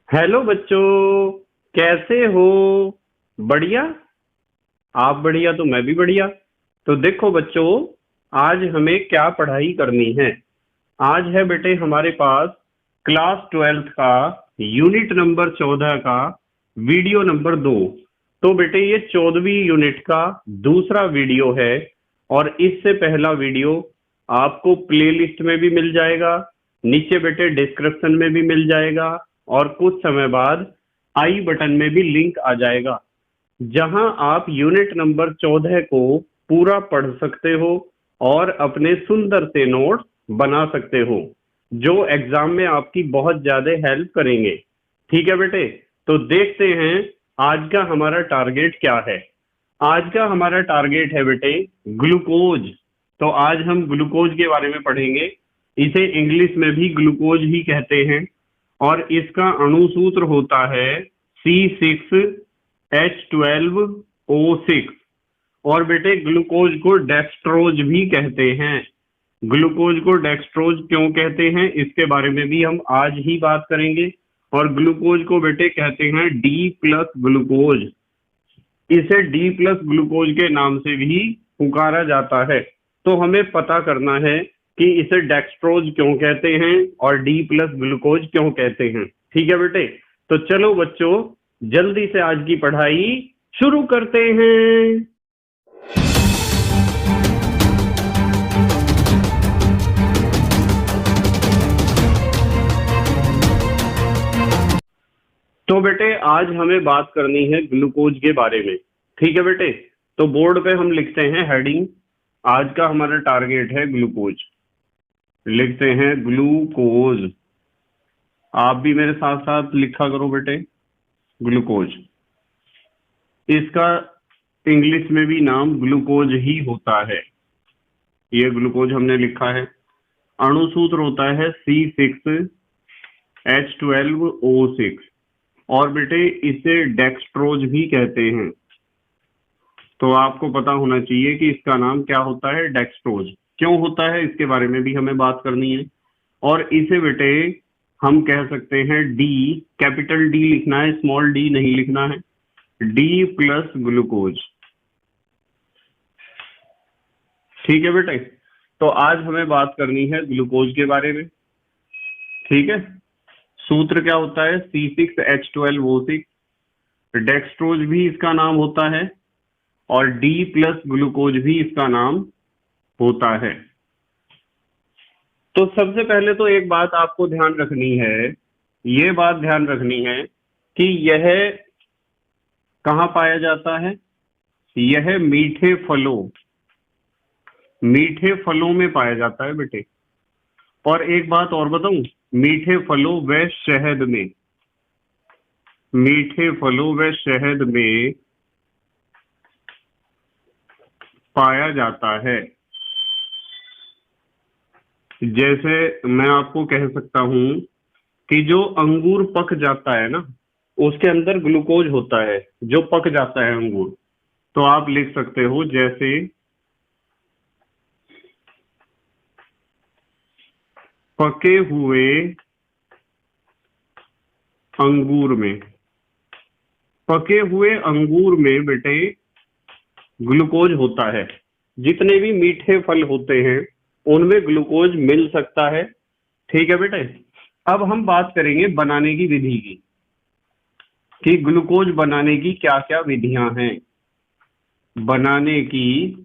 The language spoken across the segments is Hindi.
हेलो बच्चों, कैसे हो? बढ़िया। आप बढ़िया तो मैं भी बढ़िया। तो देखो बच्चों, आज हमें क्या पढ़ाई करनी है। आज है बेटे हमारे पास क्लास 12th का यूनिट नंबर 14 का वीडियो नंबर 2। तो बेटे ये 14वीं यूनिट का दूसरा वीडियो है। और इससे पहला वीडियो आपको प्लेलिस्ट में भी मिल जाएगा, नीचे बेटे डिस्क्रिप्शन में भी मिल जाएगा, और कुछ समय बाद आई बटन में भी लिंक आ जाएगा, जहां आप यूनिट नंबर 14 को पूरा पढ़ सकते हो और अपने सुंदर से नोट्स बना सकते हो, जो एग्जाम में आपकी बहुत ज्यादा हेल्प करेंगे। ठीक है बेटे, तो देखते हैं आज का हमारा टारगेट क्या है। आज का हमारा टारगेट है बेटे ग्लूकोज। तो आज हम ग्लूकोज के बारे में पढ़ेंगे। इसे इंग्लिश में भी ग्लूकोज ही कहते हैं, और इसका अणुसूत्र होता है C6H12O6। और बेटे ग्लूकोज को डेक्सट्रोज भी कहते हैं। ग्लूकोज को डेक्सट्रोज क्यों कहते हैं इसके बारे में भी हम आज ही बात करेंगे। और ग्लूकोज को बेटे कहते हैं डी प्लस ग्लूकोज। इसे डी प्लस ग्लूकोज के नाम से भी पुकारा जाता है। तो हमें पता करना है कि इसे डेक्सट्रोज क्यों कहते हैं और डी प्लस ग्लूकोज क्यों कहते हैं। ठीक है बेटे, तो चलो बच्चों, जल्दी से आज की पढ़ाई शुरू करते हैं। तो बेटे आज हमें बात करनी है ग्लूकोज के बारे में। ठीक है बेटे, तो बोर्ड पे हम लिखते हैं हेडिंग। आज का हमारा टारगेट है ग्लूकोज। लिखते हैं ग्लूकोज। आप भी मेरे साथ साथ लिखा करो बेटे, ग्लूकोज। इसका इंग्लिश में भी नाम ग्लूकोज ही होता है। ये ग्लूकोज हमने लिखा है। अणुसूत्र होता है C6H12O6। और बेटे इसे डेक्सट्रोज भी कहते हैं। तो आपको पता होना चाहिए कि इसका नाम क्या होता है, डेक्सट्रोज। क्यों होता है इसके बारे में भी हमें बात करनी है। और इसे बेटे हम कह सकते हैं डी, कैपिटल डी लिखना है, स्मॉल डी नहीं लिखना है, डी प्लस ग्लूकोज। ठीक है बेटे, तो आज हमें बात करनी है ग्लूकोज के बारे में। ठीक है, सूत्र क्या होता है C6H12O6। डेक्सट्रोज भी इसका नाम होता है और डी प्लस ग्लूकोज भी इसका नाम होता है। तो सबसे पहले तो एक बात आपको ध्यान रखनी है, ये बात ध्यान रखनी है कि यह कहाँ पाया जाता है। यह मीठे फलों में पाया जाता है बेटे। और एक बात और बताऊं, मीठे फलों व शहद में, मीठे फलों व शहद में पाया जाता है। जैसे मैं आपको कह सकता हूं कि जो अंगूर पक जाता है ना, उसके अंदर ग्लूकोज होता है, जो पक जाता है अंगूर। तो आप लिख सकते हो जैसे पके हुए अंगूर में, पके हुए अंगूर में बेटे ग्लूकोज होता है। जितने भी मीठे फल होते हैं उनमें ग्लूकोज मिल सकता है। ठीक है बेटे, अब हम बात करेंगे बनाने की विधि की, कि ग्लूकोज बनाने की क्या क्या विधियां हैं। बनाने की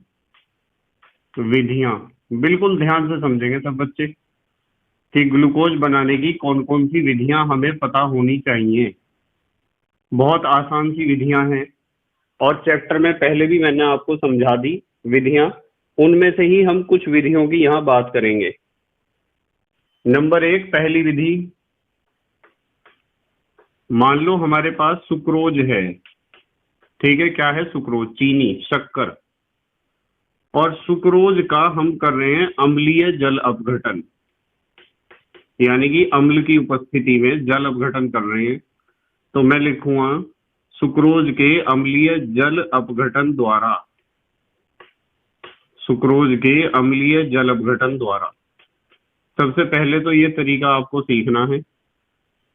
विधियां बिल्कुल ध्यान से समझेंगे सब बच्चे, कि ग्लूकोज बनाने की कौन कौन सी विधियां हमें पता होनी चाहिए। बहुत आसान सी विधियां हैं, और चैप्टर में पहले भी मैंने आपको समझा दी विधियां। उनमें से ही हम कुछ विधियों की यहाँ बात करेंगे। नंबर 1, पहली विधि। मान लो हमारे पास सुक्रोज है। ठीक है, क्या है सुक्रोज? चीनी, शक्कर। और सुक्रोज का हम कर रहे हैं अम्लीय जल अपघटन, यानी कि अम्ल की उपस्थिति में जल अपघटन कर रहे हैं। तो मैं लिखूंगा सुक्रोज के अम्लीय जल अपघटन द्वारा, सुक्रोज के अम्लीय जल अपघटन द्वारा। सबसे पहले तो ये तरीका आपको सीखना है।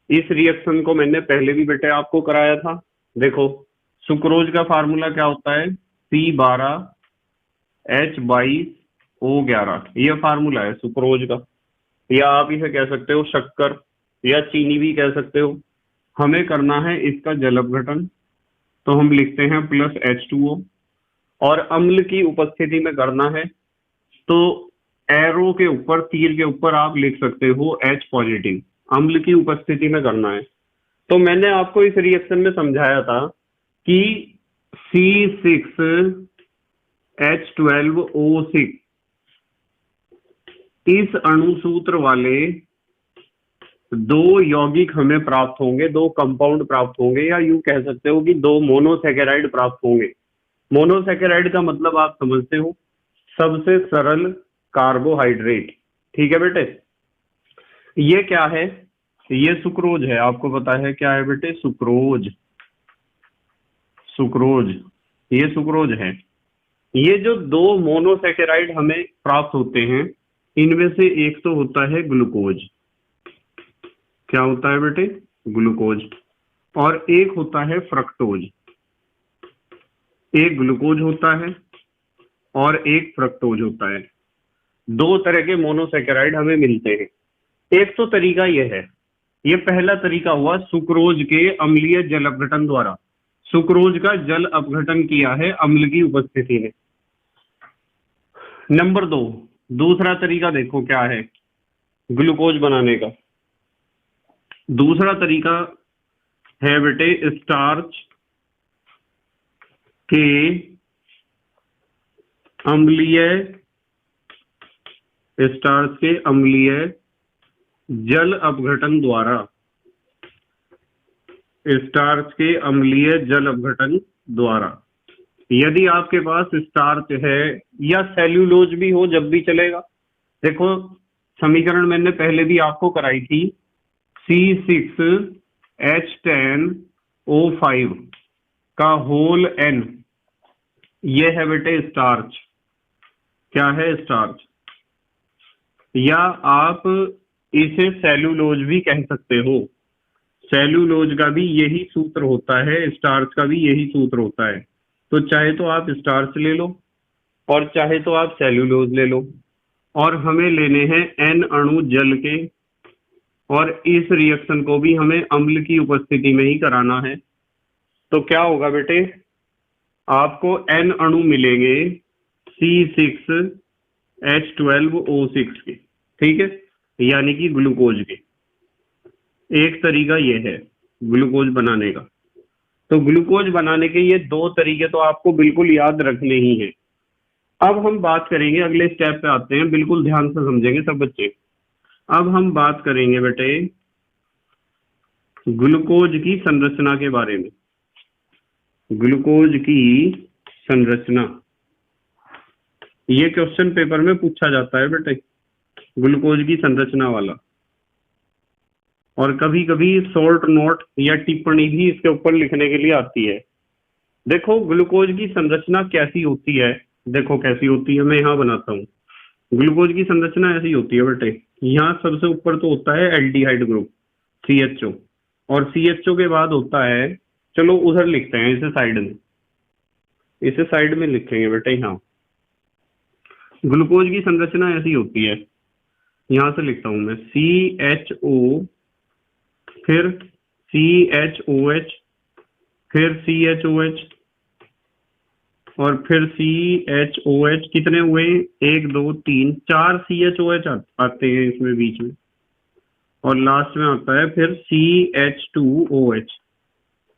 इस रिएक्शन को मैंने पहले भी बेटे आपको कराया था। देखो, सुक्रोज का फार्मूला क्या होता है, C12H22O11, ये फार्मूला है सुक्रोज का। या आप इसे कह सकते हो शक्कर या चीनी भी कह सकते हो। हमें करना है इसका जल अपघटन, तो हम लिखते हैं प्लस H2O। और अम्ल की उपस्थिति में करना है तो एरो के ऊपर, तीर के ऊपर आप लिख सकते हो H पॉजिटिव। अम्ल की उपस्थिति में करना है। तो मैंने आपको इस रिएक्शन में समझाया था कि C6H12O6 इस अणुसूत्र वाले दो यौगिक हमें प्राप्त होंगे, दो कंपाउंड प्राप्त होंगे, या यूं कह सकते हो कि दो मोनोसैकेराइड प्राप्त होंगे। मोनोसैकेराइड का मतलब आप समझते हो, सबसे सरल कार्बोहाइड्रेट। ठीक है बेटे, ये क्या है, ये सुक्रोज है। आपको पता है क्या है बेटे, सुक्रोज। सुक्रोज, ये सुक्रोज है। ये जो दो मोनोसैकेराइड हमें प्राप्त होते हैं, इनमें से एक तो होता है ग्लूकोज। क्या होता है बेटे, ग्लूकोज। और एक होता है फ्रक्टोज। एक ग्लूकोज होता है और एक फ्रक्टोज होता है। दो तरह के मोनोसैकेराइड हमें मिलते हैं। एक तो तरीका यह है, ये पहला तरीका हुआ सुक्रोज के अम्लीय जल अपघटन द्वारा। सुक्रोज का जल अपघटन किया है अम्ल की उपस्थिति में। नंबर 2, दूसरा तरीका देखो क्या है ग्लूकोज बनाने का। दूसरा तरीका है बेटे स्टार्च के अम्लीय जल अपघटन द्वारा। स्टार्च के अम्लीय जल अपघटन द्वारा। यदि आपके पास स्टार्च है या सेल्यूलोज भी हो, जब भी चलेगा। देखो, समीकरण मैंने पहले भी आपको कराई थी, C6H10O5 का होल N, ये है बेटे स्टार्च। क्या है, स्टार्च। या आप इसे सेल्यूलोज भी कह सकते हो। सेल्यूलोज का भी यही सूत्र होता है, स्टार्च का भी यही सूत्र होता है। तो चाहे तो आप स्टार्च ले लो और चाहे तो आप सेल्यूलोज ले लो। और हमें लेने हैं N अणु जल के, और इस रिएक्शन को भी हमें अम्ल की उपस्थिति में ही कराना है। तो क्या होगा बेटे, आपको N अणु मिलेंगे C6H12O6 के। ठीक है, यानी कि ग्लूकोज के। एक तरीका यह है ग्लूकोज बनाने का। तो ग्लूकोज बनाने के ये दो तरीके तो आपको बिल्कुल याद रखने ही हैं। अब हम बात करेंगे, अगले स्टेप पे आते हैं, बिल्कुल ध्यान से समझेंगे सब बच्चे। अब हम बात करेंगे बेटे ग्लूकोज की संरचना के बारे में। ग्लूकोज की संरचना, ये क्वेश्चन पेपर में पूछा जाता है बेटे, ग्लूकोज की संरचना वाला। और कभी कभी शॉर्ट नोट या टिप्पणी भी इसके ऊपर लिखने के लिए आती है। देखो, ग्लूकोज की संरचना कैसी होती है, देखो कैसी होती है, मैं यहाँ बनाता हूँ। ग्लूकोज की संरचना ऐसी होती है बेटे, यहाँ सबसे ऊपर तो होता है एल्डिहाइड ग्रुप CHO, और CHO के बाद होता है, चलो उधर लिखते हैं, इसे साइड में लिखेंगे बेटे। यहाँ ग्लूकोज की संरचना ऐसी होती है, यहां से लिखता हूं मैं, CHO, फिर CHOH, फिर CHOH, और फिर CHOH। कितने हुए, 1 2 3 4 CHOH आते हैं इसमें बीच में, और लास्ट में आता है फिर CH2OH।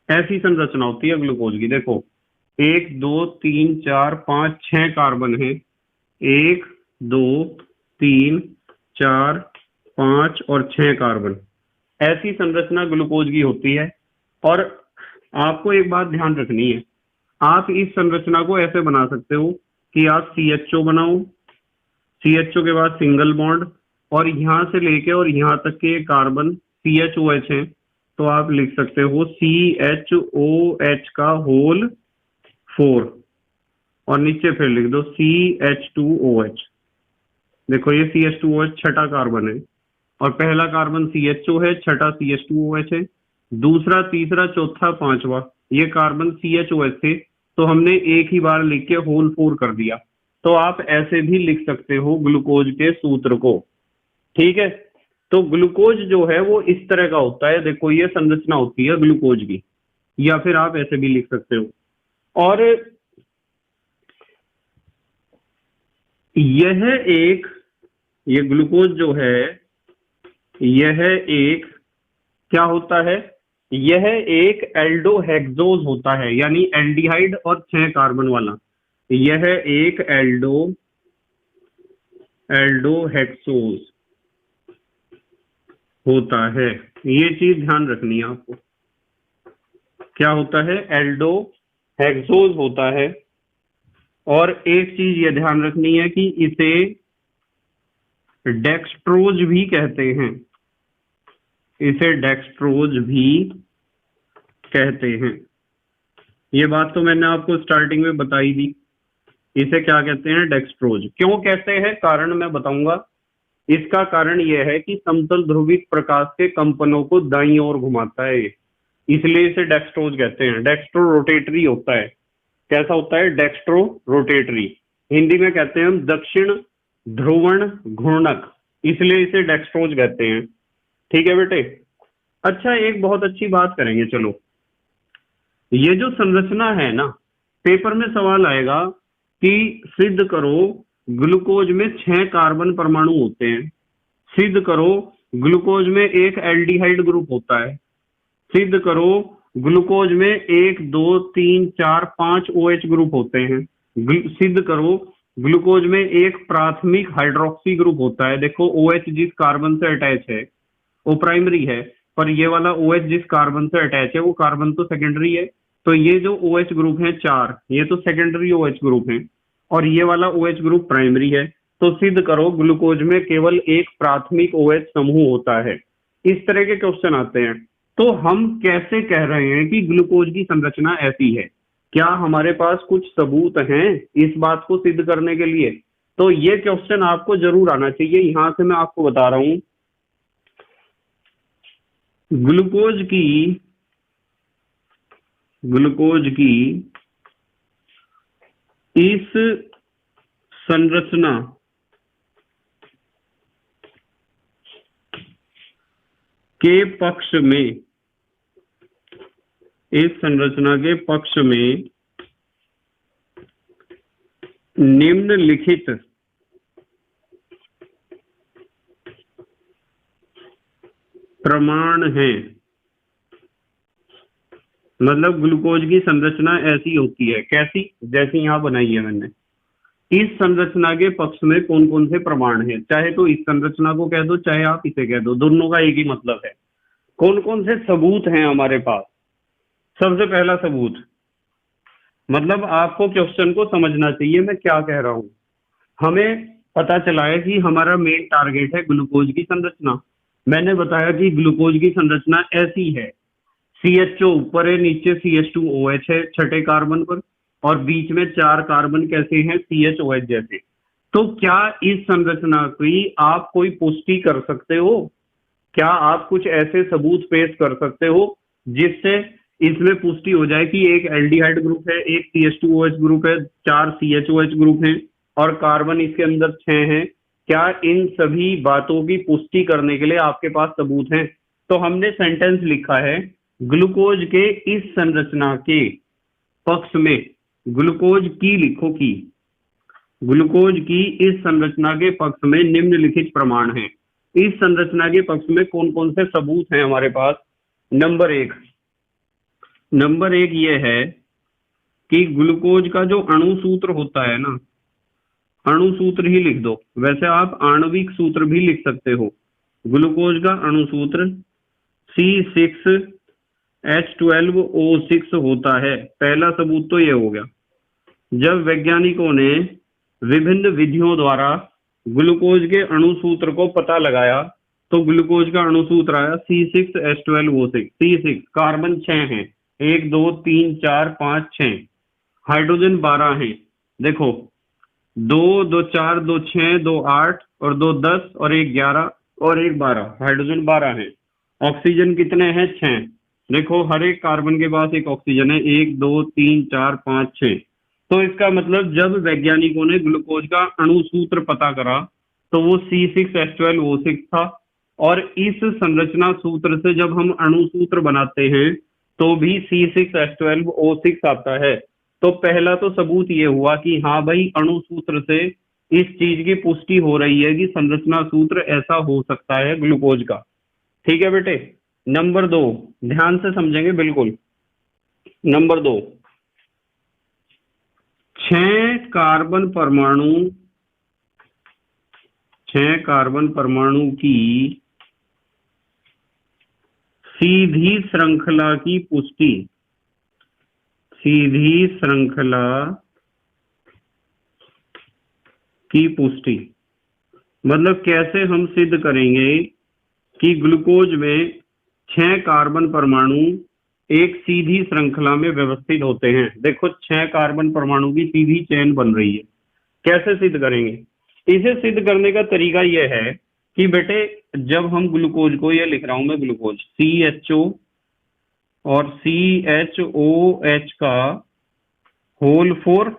ऐसी संरचना होती है ग्लूकोज की। देखो, 1 2 3 4 5 6 कार्बन है, 1 2 3 4 5 और 6 कार्बन। ऐसी संरचना ग्लूकोज की होती है। और आपको एक बात ध्यान रखनी है, आप इस संरचना को ऐसे बना सकते हो कि आप CHO बनाओ, CHO के बाद सिंगल बॉन्ड, और यहां से लेके और यहां तक के कार्बन CHOH हैं, तो आप लिख सकते हो CHOH का होल 4, और नीचे फिर लिख दो CH2OH। देखो, ये CH2OH छठा कार्बन है, और पहला कार्बन CHO है, छठा CH2OH है, दूसरा, तीसरा, चौथा, पांचवा ये कार्बन CHOH थे, तो हमने एक ही बार लिख के होल 4 कर दिया। तो आप ऐसे भी लिख सकते हो ग्लूकोज के सूत्र को, ठीक है। तो ग्लूकोज जो है वो इस तरह का होता है, देखो ये संरचना होती है ग्लूकोज की, या फिर आप ऐसे भी लिख सकते हो। और ये ग्लूकोज जो है यह एक क्या होता है, यह एक एल्डोहेक्सोज होता है, यानी एल्डिहाइड और 6 कार्बन वाला, यह एक एल्डोहेक्सोज होता है। ये चीज ध्यान रखनी है आपको, क्या होता है, एल्डोहेक्सोज होता है। और एक चीज ये ध्यान रखनी है कि इसे डेक्सट्रोज भी कहते हैं, इसे डेक्सट्रोज भी कहते हैं। ये बात तो मैंने आपको स्टार्टिंग में बताई दी, इसे क्या कहते हैं, डेक्सट्रोज। क्यों कहते हैं, कारण मैं बताऊंगा। इसका कारण यह है कि समतल ध्रुवित प्रकाश के कंपनों को दाईं ओर घुमाता है ये, इसलिए इसे डेक्सट्रोज कहते हैं। डेक्स्ट्रो रोटेटरी होता है, कैसा होता है, डेक्स्ट्रो रोटेटरी। हिंदी में कहते हैं हम दक्षिण ध्रुवण घूर्णक, इसलिए इसे डेक्स्ट्रोज कहते हैं, ठीक है बेटे। अच्छा, एक बहुत अच्छी बात करेंगे, चलो ये जो संरचना है ना, पेपर में सवाल आएगा कि सिद्ध करो ग्लूकोज में 6 कार्बन परमाणु होते हैं, सिद्ध करो ग्लूकोज में एक एल्डिहाइड ग्रुप होता है, सिद्ध करो ग्लूकोज में 1 2 3 4 5 OH ग्रुप होते हैं, सिद्ध करो ग्लूकोज में एक प्राथमिक हाइड्रोक्सी ग्रुप होता है। देखो OH जिस कार्बन से अटैच है वो प्राइमरी है, पर ये वाला OH जिस कार्बन से अटैच है वो कार्बन तो सेकेंडरी है। तो ये जो OH ग्रुप है 4, ये तो सेकेंडरी OH ग्रुप है, और ये वाला OH ग्रुप प्राइमरी है। तो सिद्ध करो ग्लूकोज में केवल एक प्राथमिक OH समूह होता है। इस तरह के क्वेश्चन आते हैं। तो हम कैसे कह रहे हैं कि ग्लूकोज की संरचना ऐसी है, क्या हमारे पास कुछ सबूत हैं इस बात को सिद्ध करने के लिए? तो ये क्वेश्चन आपको जरूर आना चाहिए। यहां से मैं आपको बता रहा हूं, ग्लूकोज की इस संरचना के पक्ष में, इस संरचना के पक्ष में निम्नलिखित प्रमाण हैं। मतलब ग्लूकोज की संरचना ऐसी होती है, कैसी, जैसी यहां बनाई है मैंने। इस संरचना के पक्ष में कौन कौन से प्रमाण हैं, चाहे तो इस संरचना को कह दो, चाहे आप इसे कह दो, दोनों का एक ही मतलब है। कौन कौन से सबूत हैं हमारे पास? सबसे पहला सबूत, मतलब आपको क्वेश्चन को समझना चाहिए मैं क्या कह रहा हूं। हमें पता चला है कि हमारा मेन टारगेट है ग्लूकोज की संरचना। मैंने बताया कि ग्लूकोज की संरचना ऐसी है, CHO ऊपर है, नीचे CH2OH है छठे कार्बन पर, और बीच में 4 कार्बन कैसे हैं, CHOH जैसे। तो क्या इस संरचना की आप कोई पुष्टि कर सकते हो? क्या आप कुछ ऐसे सबूत पेश कर सकते हो जिससे इसमें पुष्टि हो जाए कि एक एल्डिहाइड ग्रुप है, एक CH2OH ग्रुप है, 4 CHOH ग्रुप हैं और कार्बन इसके अंदर 6 हैं? क्या इन सभी बातों की पुष्टि करने के लिए आपके पास सबूत हैं? तो हमने सेंटेंस लिखा है, ग्लूकोज के इस संरचना के पक्ष में, ग्लूकोज की लिखो की, ग्लूकोज की इस संरचना के पक्ष में निम्नलिखित प्रमाण हैं। इस संरचना के पक्ष में कौन कौन से सबूत हैं हमारे पास? नंबर एक ये है कि ग्लूकोज का जो अणु सूत्र होता है ना, अणु सूत्र ही लिख दो, वैसे आप आणविक सूत्र भी लिख सकते हो। ग्लूकोज का अणु सूत्र C6H12O6 होता है। पहला सबूत तो ये हो गया। जब वैज्ञानिकों ने विभिन्न विधियों द्वारा ग्लूकोज के अणु सूत्र को पता लगाया तो ग्लूकोज का अणु सूत्र आया C6H12O6। C6 कार्बन 6 हैं, 1 2 3 4 5 6, हाइड्रोजन 12 हैं। देखो 2 2 4 2 6 2 8 और 2 10 और 1 11 और एक 12, हाइड्रोजन 12 है। ऑक्सीजन कितने हैं? 6। देखो हर एक कार्बन के पास एक ऑक्सीजन है, 1 2 3 4 5 6। तो इसका मतलब जब वैज्ञानिकों ने ग्लूकोज का अणु सूत्र पता करा तो वो C6H12O6 था। और इस संरचना सूत्र से जब हम अणु सूत्र बनाते हैं तो भी C6H12O6 आता है। तो पहला तो सबूत ये हुआ कि हाँ भाई, अणु सूत्र से इस चीज की पुष्टि हो रही है कि संरचना सूत्र ऐसा हो सकता है ग्लूकोज का। ठीक है बेटे। नंबर 2, ध्यान से समझेंगे बिल्कुल। नंबर 2, 6 कार्बन परमाणु, 6 कार्बन परमाणु की सीधी श्रृंखला की पुष्टि, सीधी श्रृंखला की पुष्टि मतलब कैसे हम सिद्ध करेंगे कि ग्लूकोज में 6 कार्बन परमाणु एक सीधी श्रृंखला में व्यवस्थित होते हैं। देखो 6 कार्बन परमाणु की सीधी चेन बन रही है, कैसे सिद्ध करेंगे? इसे सिद्ध करने का तरीका यह है कि बेटे जब हम ग्लूकोज को, ये लिख रहा हूं मैं ग्लूकोज, CHO और CHOH का होल 4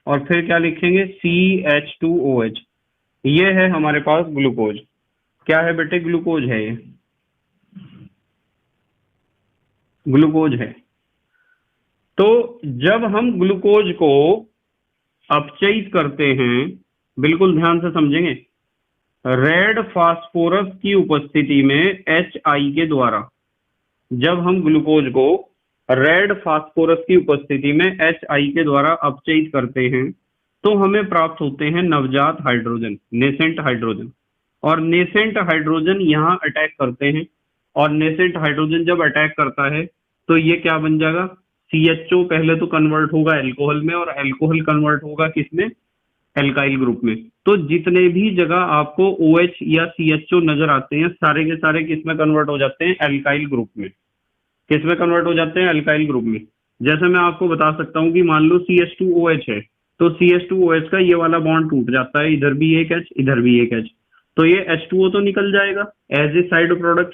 और फिर क्या लिखेंगे? CH2OH। ये है हमारे पास ग्लूकोज। क्या है बेटे? ग्लूकोज है, ये ग्लूकोज है। तो जब हम ग्लूकोज को अपचयित करते हैं, बिल्कुल ध्यान से समझेंगे, रेड फास्फोरस की उपस्थिति में HI के द्वारा, जब हम ग्लूकोज को रेड फास्फोरस की उपस्थिति में HI के द्वारा अपचयित करते हैं तो हमें प्राप्त होते हैं नवजात हाइड्रोजन, नेसेंट हाइड्रोजन। और नेसेंट हाइड्रोजन यहाँ अटैक करते हैं, और नेसेंट हाइड्रोजन जब अटैक करता है तो ये क्या बन जाएगा? CHO पहले तो कन्वर्ट होगा एल्कोहल में, और एल्कोहल कन्वर्ट होगा किसमें? एल्काइल ग्रुप में। तो जितने भी जगह आपको OH या CHO नजर आते हैं, सारे के सारे किसमें कन्वर्ट हो जाते हैं? एल्काइल ग्रुप में। किसमें कन्वर्ट हो जाते हैं? एल्काइल ग्रुप में। जैसे मैं आपको बता सकता हूँ कि मान लो CH2OH है, तो CH2OH का ये वाला बॉन्ड टूट जाता है, इधर भी एक H, इधर भी एक H, तो ये H2O तो निकल जाएगा एज ए साइड प्रोडक्ट,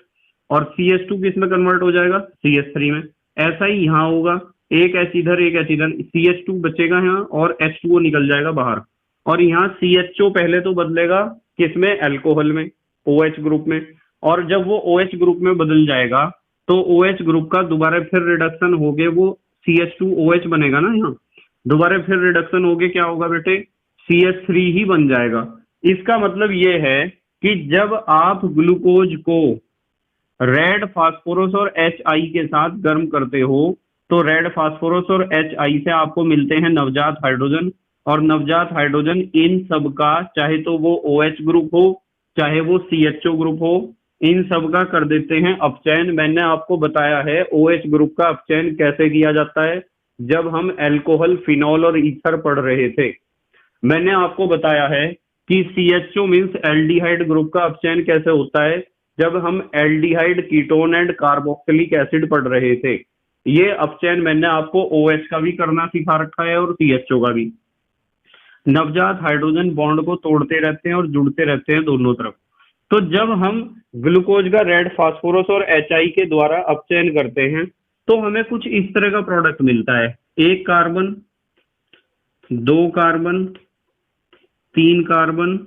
और CH2 किस में कन्वर्ट हो जाएगा? CH3 में। ऐसा ही यहाँ होगा, एक H इधर एक H इधर, CH2 बचेगा यहाँ और H2O निकल जाएगा बाहर। और यहाँ CHO पहले तो बदलेगा किसमें? एल्कोहल में, OH ग्रुप में। और जब वो OH ग्रुप में बदल जाएगा तो OH ग्रुप का दोबारा फिर रिडक्शन हो गए वो CH2OH बनेगा ना, यहाँ दोबारा फिर रिडक्शन हो गए क्या होगा बेटे? CH3 ही बन जाएगा। इसका मतलब ये है कि जब आप ग्लूकोज को रेड फास्फोरस और HI के साथ गर्म करते हो तो रेड फास्फोरस और HI से आपको मिलते हैं नवजात हाइड्रोजन, और नवजात हाइड्रोजन इन सब का, चाहे तो वो OH ग्रुप हो चाहे वो CHO ग्रुप हो, इन सब का कर देते हैं अपचयन। मैंने आपको बताया है OH ग्रुप का अपचयन कैसे किया जाता है जब हम एल्कोहल, फिनॉल और ईथर पढ़ रहे थे। मैंने आपको बताया है कि CHO मीन्स एल्डिहाइड ग्रुप का अपचयन कैसे होता है जब हम aldehyde, ketone and carboxylic acid पढ़ रहे थे। ये अपचयन मैंने आपको OH का भी करना सिखा रखा है और CHO का भी। नवजात हाइड्रोजन बॉन्ड को तोड़ते रहते हैं और जुड़ते रहते हैं दोनों तरफ। तो जब हम ग्लूकोज का रेड फास्फोरस और HI के द्वारा अपचयन करते हैं तो हमें कुछ इस तरह का प्रोडक्ट मिलता है, 1 carbon, 2 carbon, 3 carbon,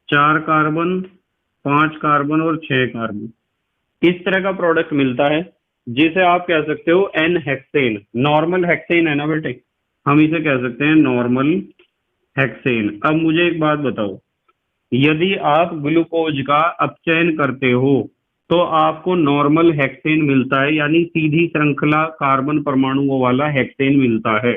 4 carbon, 5 carbon और 6 कार्बन। इस तरह का प्रोडक्ट मिलता है जिसे आप कह सकते हो एन हेक्सेन। नॉर्मल हेक्सेन है ना बेटे, हम इसे कह सकते हैं नॉर्मल हेक्सेन। अब मुझे एक बात बताओ, यदि आप ग्लूकोज का अपचयन करते हो तो आपको नॉर्मल हेक्सेन मिलता है, यानी सीधी श्रृंखला कार्बन परमाणुओं वाला हेक्सेन मिलता है।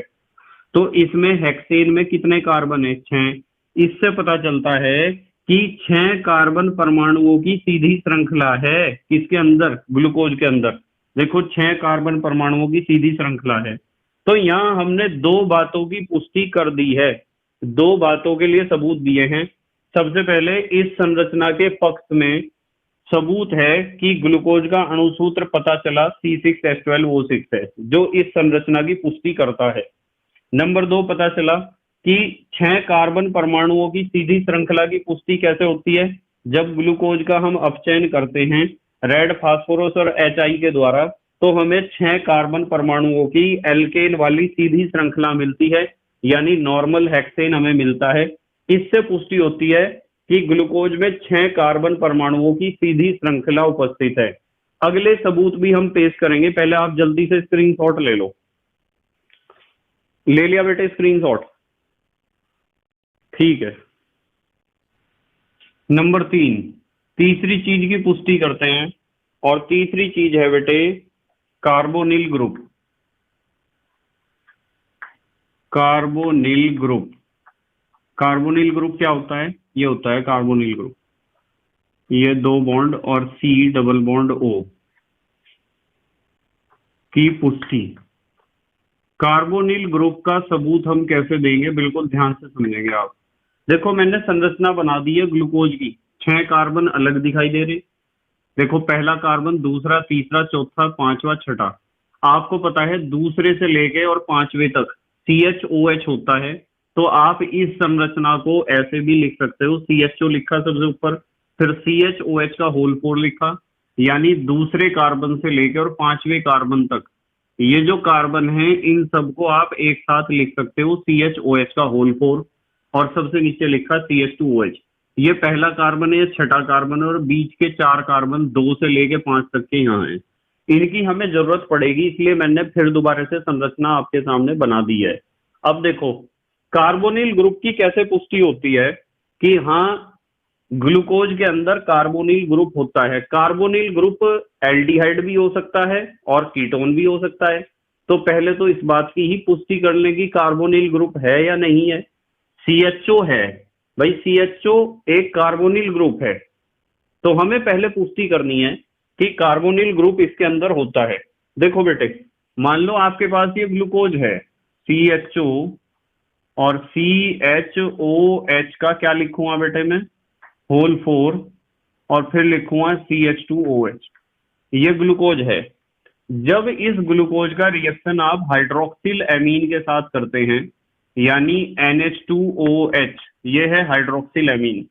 तो इसमें हेक्सेन में कितने कार्बन है? 6। इससे पता चलता है कि 6 कार्बन परमाणुओं की सीधी श्रृंखला है किसके अंदर? ग्लूकोज के अंदर। देखो 6 कार्बन परमाणुओं की सीधी श्रृंखला है। तो यहाँ हमने 2 बातों की पुष्टि कर दी है, 2 बातों के लिए सबूत दिए हैं। सबसे पहले इस संरचना के पक्ष में सबूत है कि ग्लूकोज का अणुसूत्र पता चला C6H12O6 है, जो इस संरचना की पुष्टि करता है। नंबर 2 पता चला कि 6 कार्बन परमाणुओं की सीधी श्रृंखला की पुष्टि कैसे होती है? जब ग्लूकोज का हम अपचयन करते हैं रेड फास्फोरस और HI के द्वारा, तो हमें 6 कार्बन परमाणुओं की एल्केन वाली सीधी श्रृंखला मिलती है, यानी नॉर्मल हेक्सेन हमें मिलता है। इससे पुष्टि होती है कि ग्लूकोज में 6 कार्बन परमाणुओं की सीधी श्रृंखला उपस्थित है। अगले सबूत भी हम पेश करेंगे, पहले आप जल्दी से स्क्रीनशॉट ले लो। ले लिया बेटे स्क्रीनशॉट? ठीक है। नंबर 3, तीसरी चीज की पुष्टि करते हैं, और तीसरी चीज है बेटे carbonyl group. Carbonyl group, carbonyl group क्या होता है? ये होता है कार्बोनिल ग्रुप, ये 2 बॉन्ड और C डबल बॉन्ड O की पुष्टि। कार्बोनिल ग्रुप का सबूत हम कैसे देंगे, बिल्कुल ध्यान से समझेंगे आप। देखो मैंने संरचना बना दी है ग्लूकोज की, 6 कार्बन अलग दिखाई दे रहे। देखो पहला कार्बन, दूसरा, तीसरा, चौथा, पांचवा, छठा। आपको पता है दूसरे से लेके और पांचवे तक CHOH होता है, तो आप इस संरचना को ऐसे भी लिख सकते हो। CHO लिखा सबसे ऊपर, फिर CHOH का होल 4 लिखा, यानी दूसरे कार्बन से लेकर और पांचवें कार्बन तक ये जो कार्बन है इन सबको आप एक साथ लिख सकते हो CHOH का होल 4, और सबसे नीचे लिखा CH2OH। ये पहला कार्बन है, ये छठा कार्बन है, और बीच के 4 कार्बन 2 से लेके 5 तक के यहाँ हैं। इनकी हमें जरूरत पड़ेगी, इसलिए मैंने फिर दोबारा से संरचना आपके सामने बना दी है। अब देखो कार्बोनिल ग्रुप की कैसे पुष्टि होती है कि हाँ ग्लूकोज के अंदर कार्बोनिल ग्रुप होता है। कार्बोनिल ग्रुप एल्डिहाइड भी हो सकता है और कीटोन भी हो सकता है। तो पहले तो इस बात की ही पुष्टि कर लें कि कार्बोनिल ग्रुप है या नहीं है। CHO है भाई, CHO एक कार्बोनिल ग्रुप है, तो हमें पहले पुष्टि करनी है कि कार्बोनिल ग्रुप इसके अंदर होता है। देखो बेटे, मान लो आपके पास ये ग्लूकोज है CHO, और CHOH का क्या लिखूंगा बेटे मैं, होल 4, और फिर लिखूंगा CH2OH। ये ग्लूकोज है। जब इस ग्लूकोज का रिएक्शन आप हाइड्रोक्सिल एमीन के साथ करते हैं, यानी NH2OH, ये है हाइड्रोक्सिल एमीन।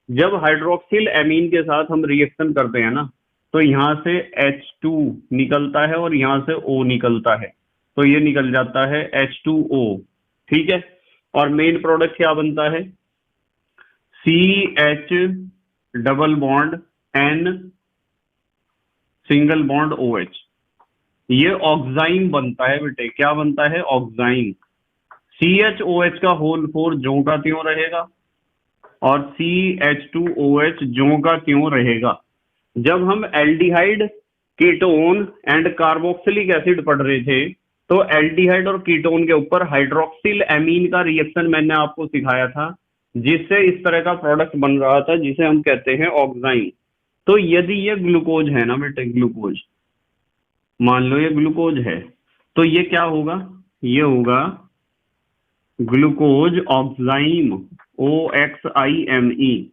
जब हाइड्रोक्सिल एमीन के साथ हम रिएक्शन करते हैं ना, तो यहां से H2 निकलता है और यहां से O निकलता है, तो ये निकल जाता है H2O। ठीक है, और मेन प्रोडक्ट क्या बनता है, CH double bond N single bond OH। ये ऑक्साइन बनता है बेटे। क्या बनता है? ऑक्साइन। CHOH का होल 4 ज्यों का त्यों रहेगा, और CH2OH ज्यों का त्यों रहेगा। जब हम aldehyde, ketone and carboxylic acid पढ़ रहे थे, तो एल्डिहाइड और कीटोन के ऊपर हाइड्रोक्सिल एमीन का रिएक्शन मैंने आपको सिखाया था, जिससे इस तरह का प्रोडक्ट बन रहा था जिसे हम कहते हैं ऑक्साइन। तो यदि ये ग्लूकोज है ना बेटे, ग्लूकोज, मान लो ये ग्लूकोज है, तो ये क्या होगा, ये होगा ग्लूकोज ऑक्साइम, OXIME।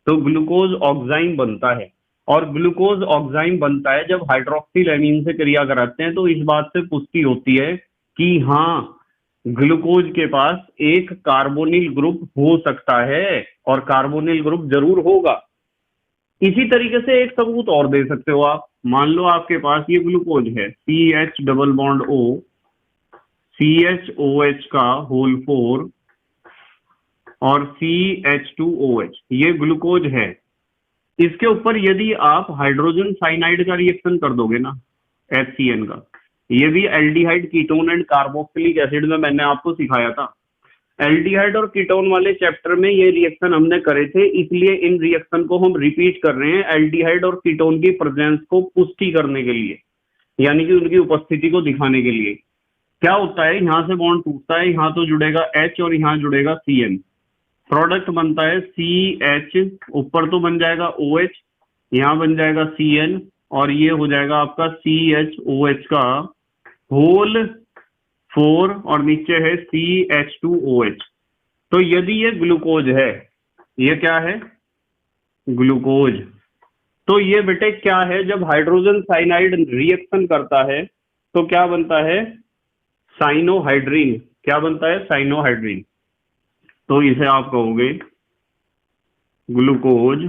तो ग्लूकोज ऑक्साइम बनता है, और ग्लूकोज ऑक्साइम बनता है जब हाइड्रोक्सिल एमीन से क्रिया कराते हैं। तो इस बात से पुष्टि होती है कि हाँ ग्लूकोज के पास एक कार्बोनिल ग्रुप हो सकता है, और कार्बोनिल ग्रुप जरूर होगा। इसी तरीके से एक सबूत और दे सकते हो आप। मान लो आपके पास ये ग्लूकोज है, CH double bond O, CHOH का होल 4 और CH2OH, ये ग्लूकोज है। इसके ऊपर यदि आप हाइड्रोजन साइनाइड का रिएक्शन कर दोगे ना, HCN का, ये भी aldehyde, ketone and carboxylic acid में मैंने आपको सिखाया था। एल्डिहाइड और कीटोन वाले चैप्टर में ये रिएक्शन हमने करे थे, इसलिए इन रिएक्शन को हम रिपीट कर रहे हैं एल्डिहाइड और कीटोन की प्रेजेंस को पुष्टि करने के लिए, यानी कि उनकी उपस्थिति को दिखाने के लिए। क्या होता है, यहां से बॉन्ड टूटता है, यहां तो जुड़ेगा H और यहां जुड़ेगा CN, प्रोडक्ट बनता है CH, ऊपर तो बन जाएगा OH, यहां बन जाएगा CN, और ये हो जाएगा आपका CHOH का होल 4, और नीचे है CH2OH। तो यदि ये ग्लूकोज है, ये क्या है, ग्लूकोज, तो ये बेटे क्या है, जब हाइड्रोजन साइनाइड रिएक्शन करता है तो क्या बनता है, साइनोहाइड्रीन। क्या बनता है, साइनोहाइड्रीन। तो इसे आप कहोगे ग्लूकोज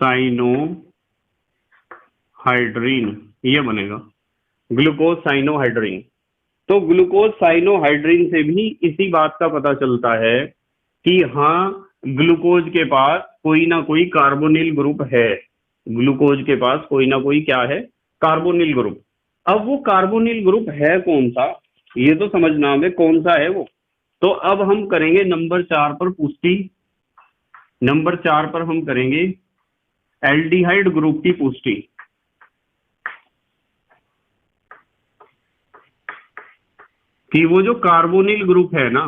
साइनोहाइड्रीन, ये बनेगा ग्लूकोज साइनोहाइड्रीन। तो ग्लूकोज साइनोहाइड्रीन से भी इसी बात का पता चलता है कि हाँ, ग्लूकोज के पास कोई ना कोई कार्बोनिल ग्रुप है। ग्लूकोज के पास कोई ना कोई क्या है, कार्बोनिल ग्रुप। अब वो कार्बोनिल ग्रुप है कौन सा, ये तो समझना हमें कौन सा है वो। तो अब हम करेंगे नंबर 4 पर पुष्टि। नंबर 4 पर हम करेंगे एल्डिहाइड ग्रुप की पुष्टि। कि वो जो कार्बोनिल ग्रुप है ना,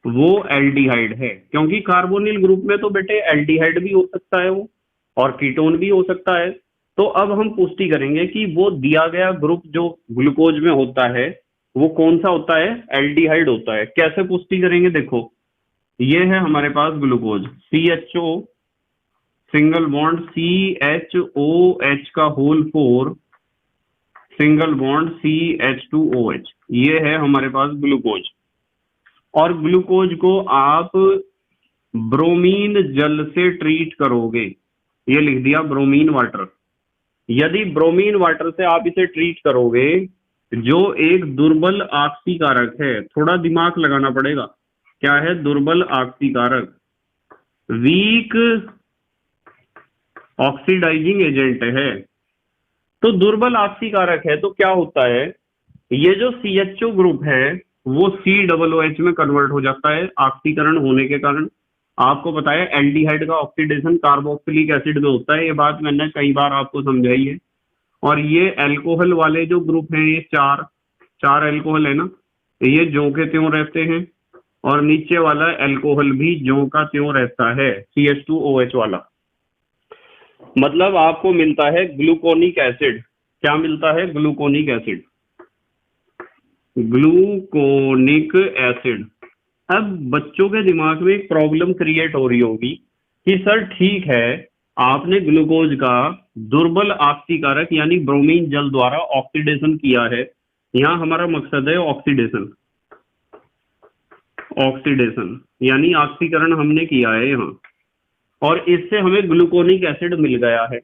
वो एल्डिहाइड है। क्योंकि कार्बोनिल ग्रुप में तो बेटे एल्डिहाइड भी हो सकता है वो, और कीटोन भी हो सकता है। तो अब हम पुष्टि करेंगे कि वो दिया गया ग्रुप जो ग्लूकोज में होता है वो कौन सा होता है, एल्डिहाइड होता है। कैसे पुष्टि करेंगे, देखो ये है हमारे पास glucose, CHO single bond CHOH का होल 4 सिंगल बॉन्ड CH2OH, ये है हमारे पास ग्लूकोज। और ग्लूकोज को आप ब्रोमीन जल से ट्रीट करोगे, ये लिख दिया ब्रोमीन वाटर। यदि ब्रोमीन वाटर से आप इसे ट्रीट करोगे, जो एक दुर्बल आक्सीकारक है, थोड़ा दिमाग लगाना पड़ेगा, क्या है, दुर्बल आक्सीकारक, वीक ऑक्सीडाइजिंग एजेंट है। तो दुर्बल आक्सीकारक है तो क्या होता है, ये जो CHO ग्रुप है वो COOH में कन्वर्ट हो जाता है ऑक्सीकरण होने के कारण। आपको पता है एल्डिहाइड का ऑक्सीडेशन कार्बोक्सिलिक एसिड में होता है, ये बात मैंने कई बार आपको समझाई है। और ये अल्कोहल वाले जो ग्रुप हैं, ये चार चार अल्कोहल है ना, ये ज्यों के त्यों रहते हैं। और नीचे वाला अल्कोहल भी ज्यों का त्यों रहता है, CH2OH वाला। मतलब आपको मिलता है ग्लूकोनिक एसिड। क्या मिलता है, ग्लूकोनिक एसिड, ग्लूकोनिक एसिड। अब बच्चों के दिमाग में एक प्रॉब्लम क्रिएट हो रही होगी कि सर ठीक है, आपने ग्लूकोज का दुर्बल आक्सीकारक यानी ब्रोमीन जल द्वारा ऑक्सीडेशन किया है। यहाँ हमारा मकसद है ऑक्सीडेशन, ऑक्सीडेशन यानी ऑक्सीकरण हमने किया है यहाँ, और इससे हमें ग्लूकोनिक एसिड मिल गया है।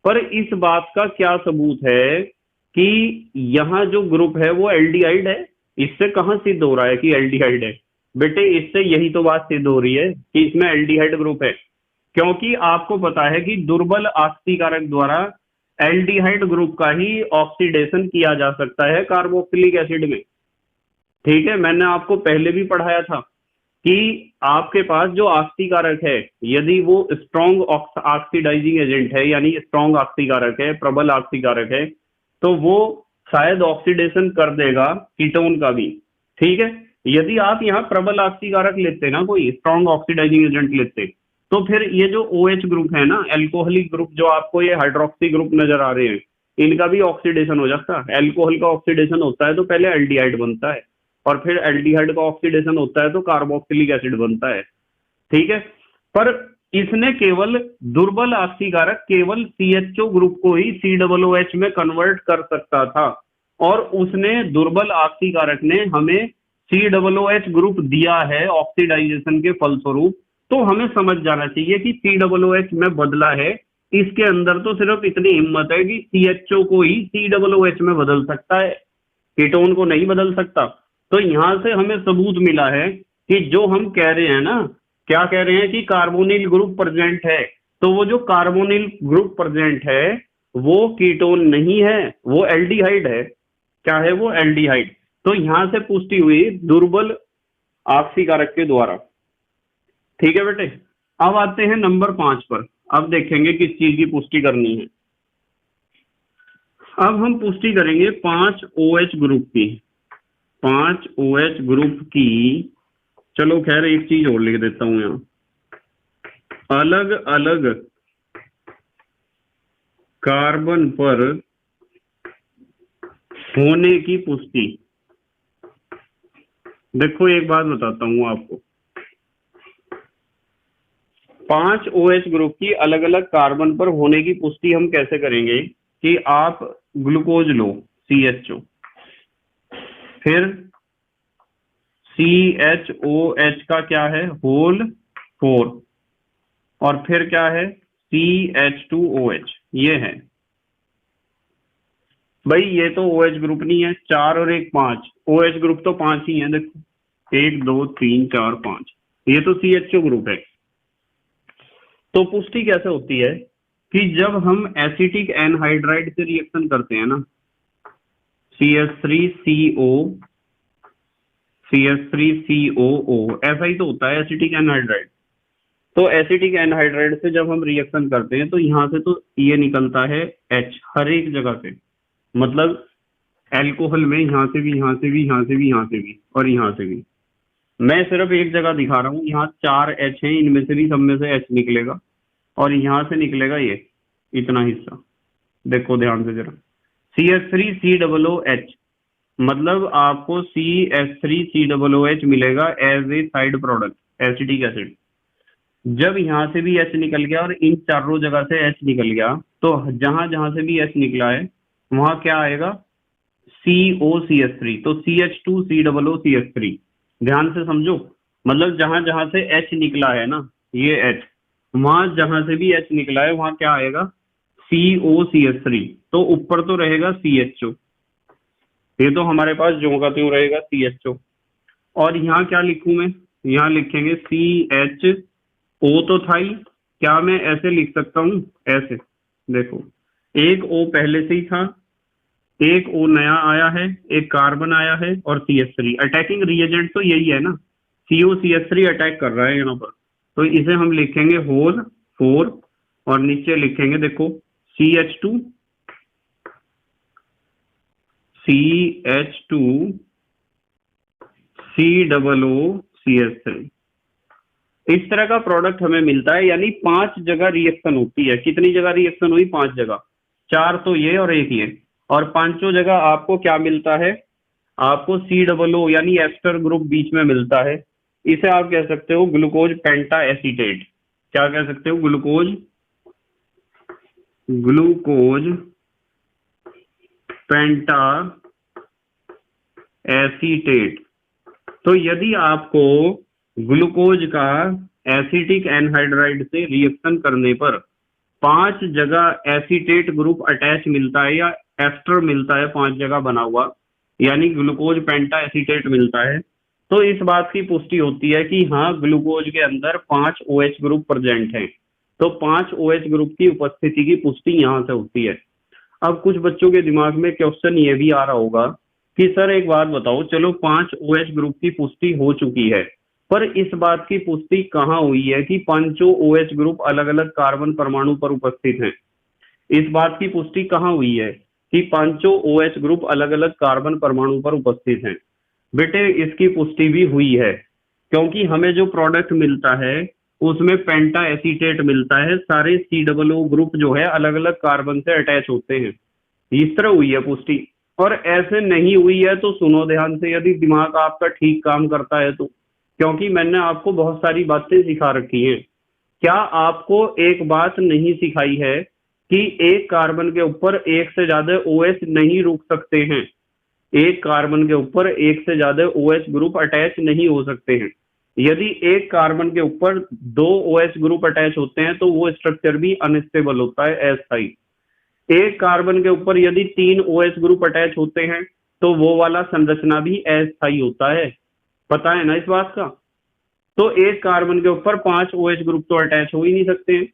पर इस बात का क्या सबूत है कि यहाँ जो ग्रुप है वो एल्डिहाइड है? इससे कहाँ सिद्ध हो रहा है कि एल्डिहाइड है? बेटे इससे यही तो बात सिद्ध हो रही है कि इसमें एल्डिहाइड ग्रुप है। क्योंकि आपको पता है कि दुर्बल आक्सीकारक द्वारा एल्डिहाइड ग्रुप का ही ऑक्सीडेशन किया जा सकता है कार्बोक्सिलिक एसिड में। ठीक है, मैंने आपको पहले भी पढ़ाया था कि आपके पास जो आक्सीकारक है, यदि वो स्ट्रॉन्ग ऑक्सीडाइजिंग एजेंट है यानी स्ट्रॉन्ग आक्सीकारक है, प्रबल आक्सीकारक है, तो वो शायद ऑक्सीडेशन कर देगा कीटोन का भी। ठीक है, यदि आप यहाँ प्रबल आक्सीकारक लेते ना, कोई स्ट्रॉन्ग ऑक्सीडाइजिंग एजेंट लेते, तो फिर ये जो OH ग्रुप है ना, अल्कोहलिक ग्रुप, जो आपको ये हाइड्रोक्सी ग्रुप नजर आ रहे हैं, इनका भी ऑक्सीडेशन हो जाता है। अल्कोहल का ऑक्सीडेशन होता है तो पहले एल्डिहाइड बनता है, और फिर एल्डिहाइड का ऑक्सीडेशन होता है तो कार्बोक्सिलिक एसिड बनता है। ठीक है, पर इसने केवल दुर्बल आक्सीकारक केवल CHO ग्रुप को ही COOH में कन्वर्ट कर सकता था, और उसने दुर्बल आक्सीकारक ने हमें COOH ग्रुप दिया है ऑक्सीडाइजेशन के फलस्वरूप। तो हमें समझ जाना चाहिए कि COOH में बदला है, इसके अंदर तो सिर्फ इतनी हिम्मत है कि CHO को ही COOH में बदल सकता है, कीटोन को नहीं बदल सकता। तो यहां से हमें सबूत मिला है कि जो हम कह रहे हैं ना, क्या कह रहे हैं कि कार्बोनिल ग्रुप प्रेजेंट है, तो वो जो कार्बोनिल ग्रुप प्रेजेंट है वो कीटोन नहीं है, वो एल्डिहाइड है। क्या है वो, एल्डिहाइड। तो यहां से पुष्टि हुई दुर्बल आक्सीकारक के द्वारा। ठीक है बेटे, अब आते हैं नंबर 5 पर। अब देखेंगे किस चीज की पुष्टि करनी है। अब हम पुष्टि करेंगे 5 OH ग्रुप की, 5 OH ग्रुप की। चलो खैर एक चीज और लिख देता हूं यहाँ, अलग अलग कार्बन पर होने की पुष्टि। देखो एक बात बताता हूं आपको, 5 OH ग्रुप की अलग अलग कार्बन पर होने की पुष्टि हम कैसे करेंगे कि आप ग्लूकोज लो CHO, फिर CHOH का क्या है, होल 4, और फिर क्या है CH2OH, ये है भाई। ये तो OH ग्रुप नहीं है, 4 और 1 5, OH ग्रुप तो 5 ही है, देखो 1 2 3 4 5, ये तो CHO ग्रुप है। तो पुष्टि कैसे होती है कि जब हम एसिटिक एनहाइड्राइड से रिएक्शन करते हैं ना, CH3CO CH3COO, ऐसा ही तो होता है एसिटिक एनहाइड्राइड। तो एसिटिक एनहाइड्राइड से जब हम रिएक्शन करते हैं तो यहाँ से तो ये निकलता है H हर एक जगह से, मतलब एल्कोहल में यहाँ से भी, यहाँ से भी, यहाँ से भी, यहाँ से भी और यहाँ से भी। मैं सिर्फ एक जगह दिखा रहा हूँ, यहाँ 4 H हैं, इनमें से भी सब में से H निकलेगा और यहाँ से निकलेगा ये इतना हिस्सा, देखो ध्यान से जरा, CH3COOH, मतलब आपको CH3COOH मिलेगा as a side product acetic acid. जब यहाँ से भी H निकल गया और इन चारों जगह से H निकल गया, तो जहां जहां से भी H निकला है वहां क्या आएगा, COCH3, तो CH2COOCH3। ध्यान से समझो, मतलब जहां जहां से H निकला है ना, ये H, वहां जहां से भी H निकला है वहां क्या आएगा, COCH3। तो ऊपर तो रहेगा CHO, ये तो हमारे पास ज्यों का त्यों रहेगा CHO। और यहाँ क्या लिखूं मैं, यहाँ लिखेंगे CHO तो था ही, क्या मैं ऐसे लिख सकता हूँ, ऐसे देखो, एक O पहले से ही था, एक O नया आया है, एक कार्बन आया है और CH3। अटैकिंग रिएजेंट तो यही है ना, COCH3 अटैक कर रहा है यहाँ पर, तो इसे हम लिखेंगे होल 4 और नीचे लिखेंगे देखो CH2 CH2COOCH3। इस तरह का प्रोडक्ट हमें मिलता है, यानी 5 जगह रिएक्शन होती है। कितनी जगह रिएक्शन हुई, 5 जगह, 4 तो ये और 1 ये, और पांचों जगह आपको क्या मिलता है, आपको COO यानी एस्टर ग्रुप बीच में मिलता है। इसे आप कह सकते हो ग्लूकोज पेंटा एसीटेट। क्या कह सकते हो, ग्लूकोज पेंटा एसीटेट। तो यदि आपको ग्लूकोज का एसिटिक एनहाइड्राइड से रिएक्शन करने पर 5 जगह एसीटेट ग्रुप अटैच मिलता है या एस्टर मिलता है 5 जगह बना हुआ, यानी ग्लूकोज पेंटा एसीटेट मिलता है, तो इस बात की पुष्टि होती है कि हाँ ग्लूकोज के अंदर 5 OH ग्रुप प्रेजेंट हैं। तो 5 OH ग्रुप की उपस्थिति की पुष्टि यहाँ से होती है। अब कुछ बच्चों के दिमाग में क्वेश्चन ये भी आ रहा होगा कि सर एक बात बताओ, चलो 5 OH ग्रुप की पुष्टि हो चुकी है, पर इस बात की पुष्टि कहाँ हुई है कि पांचों OH ग्रुप अलग अलग कार्बन परमाणु पर उपस्थित हैं। इस बात की पुष्टि कहाँ हुई है कि पांचों OH ग्रुप अलग अलग कार्बन परमाणु पर उपस्थित हैं। बेटे इसकी पुष्टि भी हुई है, क्योंकि हमें जो प्रोडक्ट मिलता है उसमें पेंटा एसीटेट मिलता है, सारे COO ग्रुप जो है अलग अलग कार्बन से अटैच होते हैं। इस तरह हुई है पुष्टि। और ऐसे नहीं हुई है तो सुनो ध्यान से, यदि दिमाग आपका ठीक काम करता है तो, क्योंकि मैंने आपको बहुत सारी बातें सिखा रखी हैं। क्या आपको एक बात नहीं सिखाई है कि एक कार्बन के ऊपर एक से ज्यादा OH नहीं रुक सकते हैं, एक कार्बन के ऊपर एक से ज्यादा OH ग्रुप अटैच नहीं हो सकते हैं। यदि एक कार्बन के ऊपर 2 OH ग्रुप अटैच होते हैं तो वो स्ट्रक्चर भी अनस्टेबल होता है, अस्थायी। एक कार्बन के ऊपर यदि 3 OH ग्रुप अटैच होते हैं तो वो वाला संरचना भी अस्थायी होता है, पता है ना इस बात का। तो एक कार्बन के ऊपर 5 OH ग्रुप तो अटैच हो ही नहीं सकते हैं,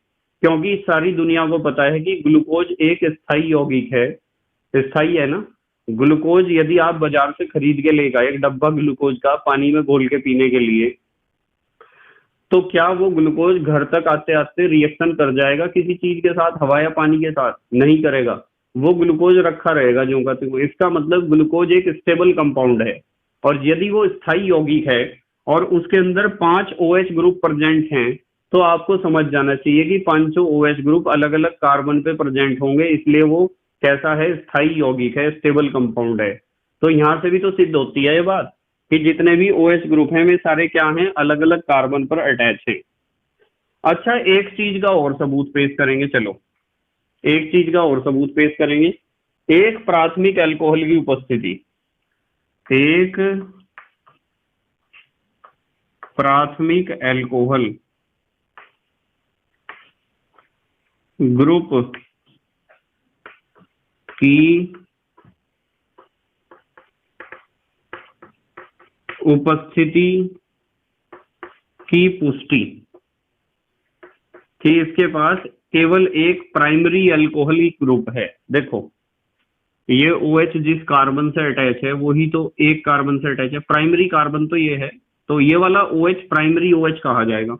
क्योंकि सारी दुनिया को पता है कि ग्लूकोज एक स्थायी यौगिक है। स्थायी है ना, ग्लूकोज यदि आप बाजार से खरीद के ले गए एक डब्बा ग्लूकोज का पानी में घोल के पीने के लिए, तो क्या वो ग्लूकोज घर तक आते आते रिएक्शन कर जाएगा किसी चीज के साथ, हवा या पानी के साथ? नहीं करेगा, वो ग्लूकोज रखा रहेगा ज्यों का त्यों। इसका मतलब ग्लूकोज एक स्टेबल कंपाउंड है। और यदि वो स्थायी यौगिक है और उसके अंदर 5 OH ग्रुप प्रेजेंट हैं, तो आपको समझ जाना चाहिए कि पांचों OH ग्रुप अलग अलग कार्बन पे प्रेजेंट होंगे, इसलिए वो कैसा है, स्थायी यौगिक है, स्टेबल कंपाउंड है। तो यहाँ से भी तो सिद्ध होती है ये बात कि जितने भी OH ग्रुप हैं वे सारे क्या हैं, अलग अलग कार्बन पर अटैच हैं। अच्छा एक चीज का और सबूत पेश करेंगे, चलो एक चीज का और सबूत पेश करेंगे। एक प्राथमिक अल्कोहल की उपस्थिति, एक प्राथमिक अल्कोहल ग्रुप की उपस्थिति की पुष्टि कि इसके पास केवल एक प्राइमरी अल्कोहलिक ग्रुप है। देखो ये OH जिस कार्बन से अटैच है वही तो एक कार्बन से अटैच है, प्राइमरी कार्बन तो ये है, तो ये वाला OH प्राइमरी OH कहा जाएगा।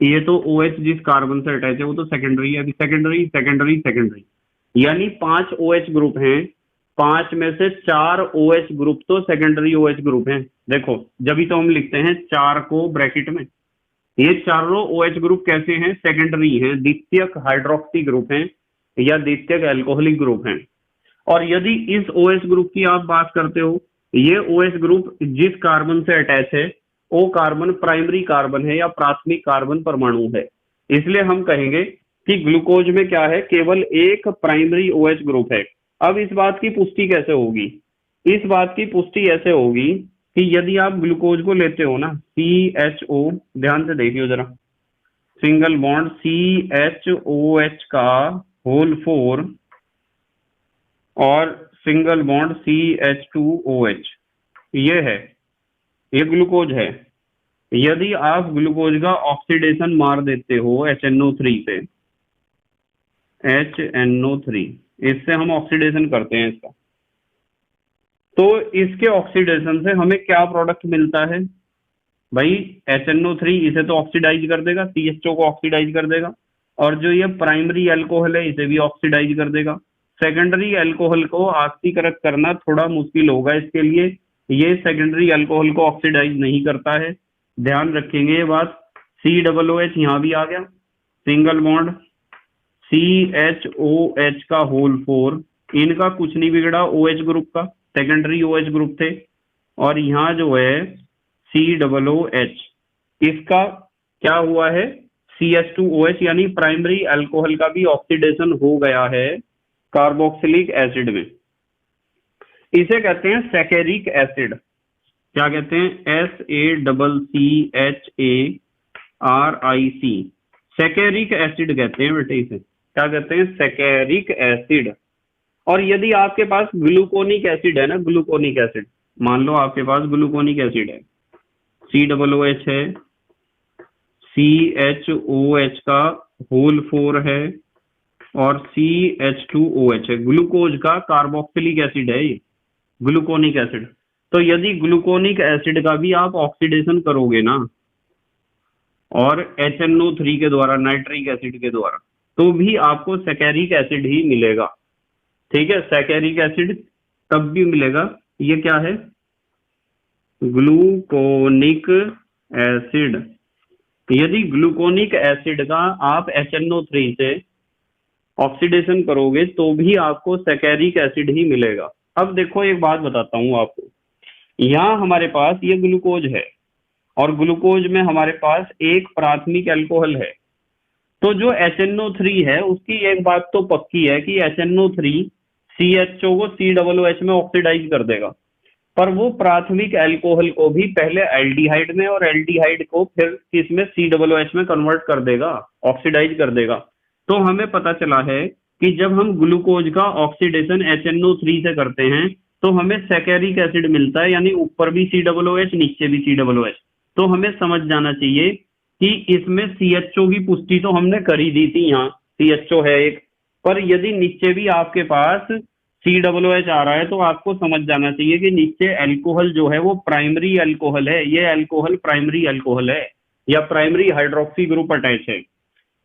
ये तो OH जिस कार्बन से अटैच है वो तो सेकेंडरी है। अभी सेकेंडरी सेकेंडरी सेकेंडरी यानी 5 OH ग्रुप हैं, 5 में से 4 OH ग्रुप तो सेकेंडरी OH ग्रुप हैं। देखो जब तो हम लिखते हैं 4 को ब्रैकेट में। ये चारों OH ग्रुप कैसे हैं? सेकेंडरी हैं, द्वितीयक हाइड्रोक्सी ग्रुप हैं या द्वितीयक अल्कोहलिक ग्रुप हैं। और यदि इस OH ग्रुप की आप बात करते हो, ये OH ग्रुप जिस कार्बन से अटैच है वो कार्बन प्राइमरी कार्बन है या प्राथमिक कार्बन परमाणु है। इसलिए हम कहेंगे कि ग्लूकोज में क्या है? केवल एक प्राइमरी OH ग्रुप है। अब इस बात की पुष्टि कैसे होगी? इस बात की पुष्टि ऐसे होगी कि यदि आप ग्लूकोज को लेते हो ना, CHO, ध्यान से देखियो जरा, सिंगल बॉन्ड CHOH का होल 4 और सिंगल बॉन्ड CH2OH, ये है, ये ग्लूकोज है। यदि आप ग्लूकोज का ऑक्सीडेशन मार देते हो HNO3 से, HNO3, इससे हम ऑक्सीडेशन करते हैं इसका, तो इसके ऑक्सीडेशन से हमें क्या प्रोडक्ट मिलता है भाई? HNO3 इसे तो ऑक्सीडाइज कर देगा, CHO को ऑक्सीडाइज कर देगा, और जो ये प्राइमरी अल्कोहल है इसे भी ऑक्सीडाइज कर देगा। सेकेंडरी अल्कोहल को ऑक्सीकृत करना थोड़ा मुश्किल होगा, इसके लिए ये सेकेंडरी अल्कोहल को ऑक्सीडाइज नहीं करता है, ध्यान रखेंगे ये बात। COOH यहाँ भी आ गया, सिंगल बॉन्ड CHOH का होल 4, इनका कुछ नहीं बिगड़ा, OH ग्रुप का, सेकेंडरी OH ग्रुप थे। और यहाँ जो है COOH, इसका क्या हुआ है? CH2OH यानी प्राइमरी अल्कोहल का भी ऑक्सीडेशन हो गया है कार्बोक्सिलिक एसिड में। इसे कहते हैं सैकेरिक एसिड। क्या कहते हैं? SACCHARIC, सैकेरिक एसिड कहते हैं बेटे इसे। क्या कहते हैं? सैकेरिक एसिड। और यदि आपके पास ग्लूकोनिक एसिड है ना, ग्लूकोनिक एसिड, मान लो आपके पास ग्लूकोनिक एसिड है, COOH है, CHOH का होल 4 है और CH2OH है, ग्लूकोज का कार्बोक्सिलिक एसिड है ये, ग्लूकोनिक एसिड। तो यदि ग्लूकोनिक एसिड का भी आप ऑक्सीडेशन करोगे ना, और HNO3 के द्वारा, नाइट्रिक एसिड के द्वारा, तो भी आपको सैकेरिक एसिड ही मिलेगा। ठीक है, सैकेरिक एसिड तब भी मिलेगा। ये क्या है? Gluconic acid. यदि ग्लूकोनिक एसिड का आप HNO3 से ऑक्सीडेशन करोगे तो भी आपको सैकेरिक एसिड ही मिलेगा। अब देखो एक बात बताता हूं आपको, यहाँ हमारे पास ये ग्लूकोज है और ग्लूकोज में हमारे पास एक प्राथमिक अल्कोहल है। तो जो HNO3 है उसकी एक बात तो पक्की है कि HNO3 CHO को COOH में ऑक्सीडाइज कर देगा, पर वो प्राथमिक अल्कोहल को भी पहले एल्डिहाइड में और एल्डिहाइड को फिर किसमें? COOH में कन्वर्ट कर देगा, ऑक्सीडाइज कर देगा। तो हमें पता चला है कि जब हम ग्लूकोज का ऑक्सीडेशन HNO3 से करते हैं तो हमें सैकेरिक एसिड मिलता है, यानी ऊपर भी COOH नीचे भी COOH। तो हमें समझ जाना चाहिए कि इसमें CHO की पुष्टि तो हमने कर ही दी थी, यहाँ CHO है एक, पर यदि नीचे भी आपके पास COOH आ रहा है तो आपको समझ जाना चाहिए कि नीचे अल्कोहल जो है वो प्राइमरी अल्कोहल है, ये अल्कोहल प्राइमरी अल्कोहल है या प्राइमरी हाइड्रोक्सी ग्रुप अटैच है,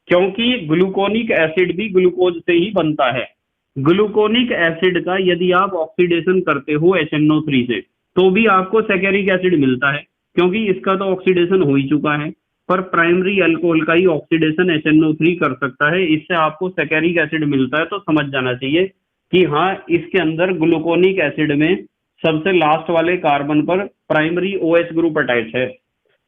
क्योंकि ग्लूकोनिक एसिड भी ग्लूकोज से ही बनता है। ग्लूकोनिक एसिड का यदि आप ऑक्सीडेशन करते हो HNO3 से तो भी आपको सैकेरिक एसिड मिलता है, क्योंकि इसका तो ऑक्सीडेशन हो ही चुका है, पर प्राइमरी अल्कोहल का ही ऑक्सीडेशन HNO3 कर सकता है, इससे आपको सैकेरिक एसिड मिलता है। तो समझ जाना चाहिए कि हाँ, इसके अंदर ग्लूकोनिक एसिड में सबसे लास्ट वाले कार्बन पर प्राइमरी OH ग्रुप अटैच है,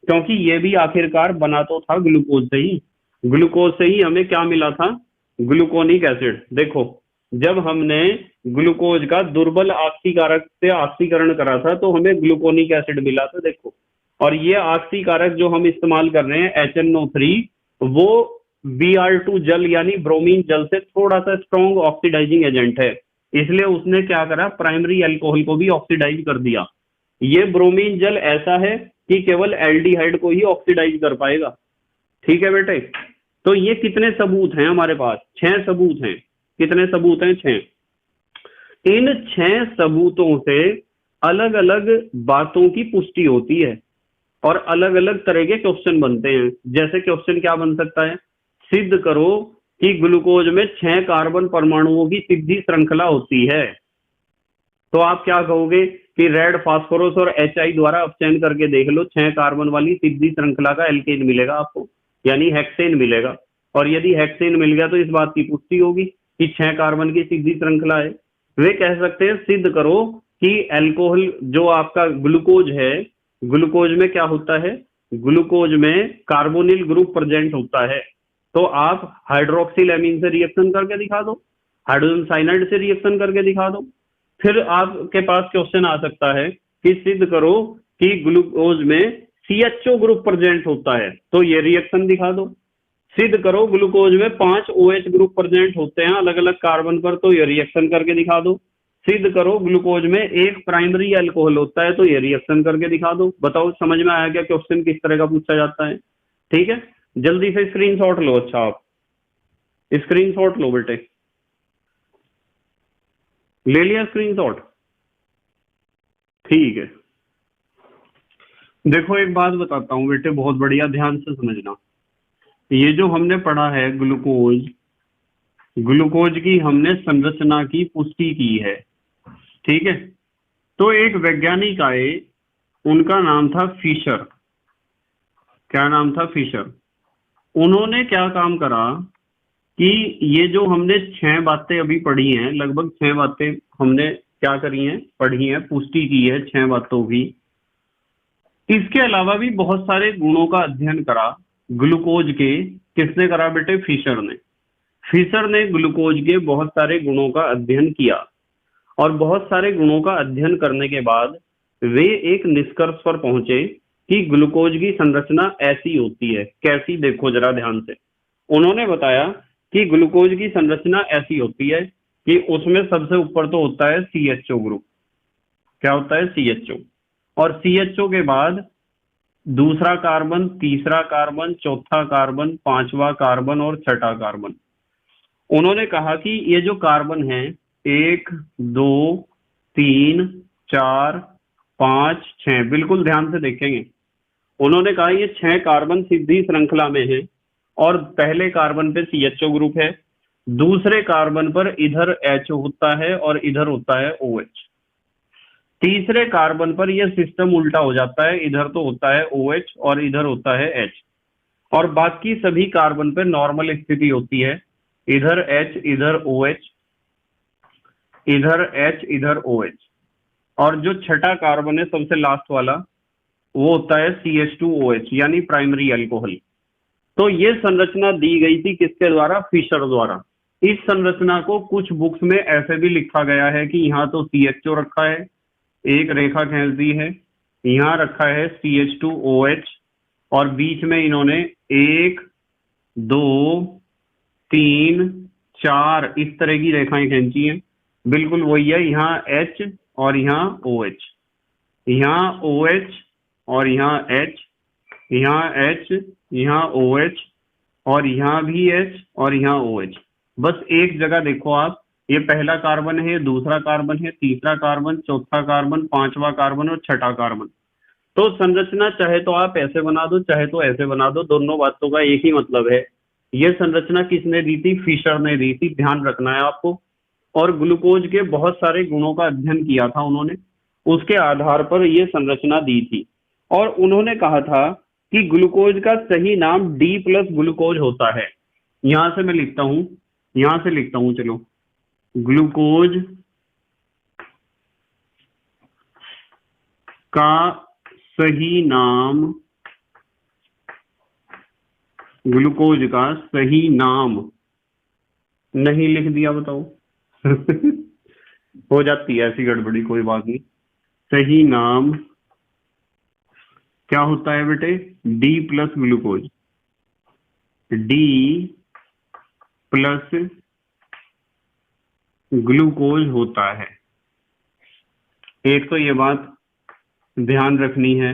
क्योंकि ये भी आखिरकार बना तो था ग्लूकोज से ही। ग्लूकोज से ही हमें क्या मिला था? Gluconic acid. देखो जब हमने ग्लूकोज का दुर्बल ऑक्सीकारक से ऑक्सीकरण करा था तो हमें ग्लूकोनिक एसिड मिला था। देखो, और ये ऑक्सीकारक जो हम इस्तेमाल कर रहे हैं HNO3, वो Br2 जल यानी ब्रोमीन जल से थोड़ा सा स्ट्रॉन्ग ऑक्सीडाइजिंग एजेंट है, इसलिए उसने क्या करा, प्राइमरी अल्कोहल को भी ऑक्सीडाइज कर दिया। ये ब्रोमीन जल ऐसा है कि केवल एल्डिहाइड को ही ऑक्सीडाइज कर पाएगा। ठीक है बेटे, तो ये कितने सबूत हैं हमारे पास? 6 सबूत हैं। कितने सबूत हैं? 6। इन 6 सबूतों से अलग अलग बातों की पुष्टि होती है और अलग अलग तरह के क्वेश्चन बनते हैं। जैसे क्वेश्चन क्या बन सकता है? सिद्ध करो कि ग्लूकोज में 6 कार्बन परमाणुओं की सीधी श्रृंखला होती है। तो आप क्या कहोगे कि रेड फास्फोरस और HI द्वारा अपचयन करके देख लो, 6 कार्बन वाली सीधी श्रृंखला का एल्केन मिलेगा आपको, यानी हेक्सेन मिलेगा। और यदि हेक्सेन मिल गया तो इस बात की पुष्टि होगी कि 6 कार्बन की सीधी श्रृंखला है। वे कह सकते हैं सिद्ध करो कि अल्कोहल जो आपका ग्लूकोज है, ग्लूकोज में क्या होता है? ग्लूकोज में कार्बोनिल ग्रुप प्रेजेंट होता है। तो आप हाइड्रोक्सिल एमीन से रिएक्शन करके दिखा दो, हाइड्रोजन साइनाइड से रिएक्शन करके दिखा दो। फिर आपके पास क्वेश्चन आ सकता है कि सिद्ध करो कि ग्लूकोज में CHO ग्रुप प्रेजेंट होता है, तो ये रिएक्शन दिखा दो। सिद्ध करो ग्लूकोज में 5 OH ग्रुप प्रेजेंट होते हैं अलग अलग कार्बन पर, तो ये रिएक्शन करके दिखा दो। सिद्ध करो ग्लूकोज में एक प्राइमरी अल्कोहल होता है, तो ये रिएक्शन करके दिखा दो। बताओ समझ में आया क्या क्वेश्चन किस तरह का पूछा जाता है? ठीक है, जल्दी से स्क्रीनशॉट लो। अच्छा, आप स्क्रीनशॉट लो बेटे, ले लिया स्क्रीनशॉट? ठीक है, देखो एक बात बताता हूँ बेटे, बहुत बढ़िया, ध्यान से समझना। ये जो हमने पढ़ा है ग्लूकोज, ग्लूकोज की हमने संरचना की पुष्टि की है। ठीक है, तो एक वैज्ञानिक आए, उनका नाम था फिशर। क्या नाम था? फिशर। उन्होंने क्या काम करा कि ये जो हमने 6 बातें अभी पढ़ी हैं, लगभग 6 बातें हमने क्या करी हैं? पढ़ी हैं, पुष्टि की है 6 बातों की। इसके अलावा भी बहुत सारे गुणों का अध्ययन करा ग्लूकोज के। किसने करा बेटे? फिशर ने। फिशर ने ग्लूकोज के बहुत सारे गुणों का अध्ययन किया और बहुत सारे गुणों का अध्ययन करने के बाद वे एक निष्कर्ष पर पहुंचे कि ग्लूकोज की संरचना ऐसी होती है। कैसी? देखो जरा ध्यान से। उन्होंने बताया कि ग्लूकोज की संरचना ऐसी होती है कि उसमें सबसे ऊपर तो होता है CHO ग्रुप। क्या होता है? CHO। और CHO के बाद दूसरा कार्बन, तीसरा कार्बन, चौथा कार्बन, पांचवा कार्बन और छठा कार्बन। उन्होंने कहा कि ये जो कार्बन है, 1 2 3 4 5 6, बिल्कुल ध्यान से देखेंगे। उन्होंने कहा ये 6 कार्बन सीधी श्रृंखला में है और पहले कार्बन पे CHO ग्रुप है, दूसरे कार्बन पर इधर H होता है और इधर होता है OH। तीसरे कार्बन पर यह सिस्टम उल्टा हो जाता है, इधर तो होता है OH और इधर होता है H। और बाकी सभी कार्बन पे नॉर्मल स्थिति होती है, इधर H इधर OH, इधर H इधर OH। और जो छठा कार्बन है सबसे लास्ट वाला, वो होता है CH2OH यानी प्राइमरी अल्कोहल। तो ये संरचना दी गई थी किसके द्वारा? फिशर द्वारा। इस संरचना को कुछ बुक्स में ऐसे भी लिखा गया है कि यहाँ तो CHO रखा है, एक रेखा खींच दी है, यहाँ रखा है CH2OH और बीच में इन्होंने 1 2 3 4 इस तरह की रेखाएं खींची हैं। बिल्कुल वही है, यहाँ H और यहाँ OH, यहाँ OH और यहाँ H, यहाँ H, यहाँ OH और यहाँ भी H और यहाँ OH। बस एक जगह देखो आप, ये पहला कार्बन है, ये दूसरा कार्बन है, तीसरा कार्बन, चौथा कार्बन, पांचवा कार्बन और छठा कार्बन। तो संरचना चाहे तो आप ऐसे बना दो, चाहे तो ऐसे बना दो, दोनों बातों का एक ही मतलब है। ये संरचना किसने दी थी? फिशर ने दी थी, ध्यान रखना है आपको। और ग्लूकोज के बहुत सारे गुणों का अध्ययन किया था उन्होंने, उसके आधार पर यह संरचना दी थी। और उन्होंने कहा था कि ग्लूकोज का सही नाम D+ ग्लूकोज होता है। यहां से मैं लिखता हूं, यहां से लिखता हूं, चलो। ग्लूकोज का सही नाम, ग्लूकोज का सही नाम नहीं लिख दिया, बताओ। हो जाती है ऐसी गड़बड़ी, कोई बात नहीं। सही नाम क्या होता है बेटे? D+ glucose. D plus glucose होता है। एक तो ये बात ध्यान रखनी है,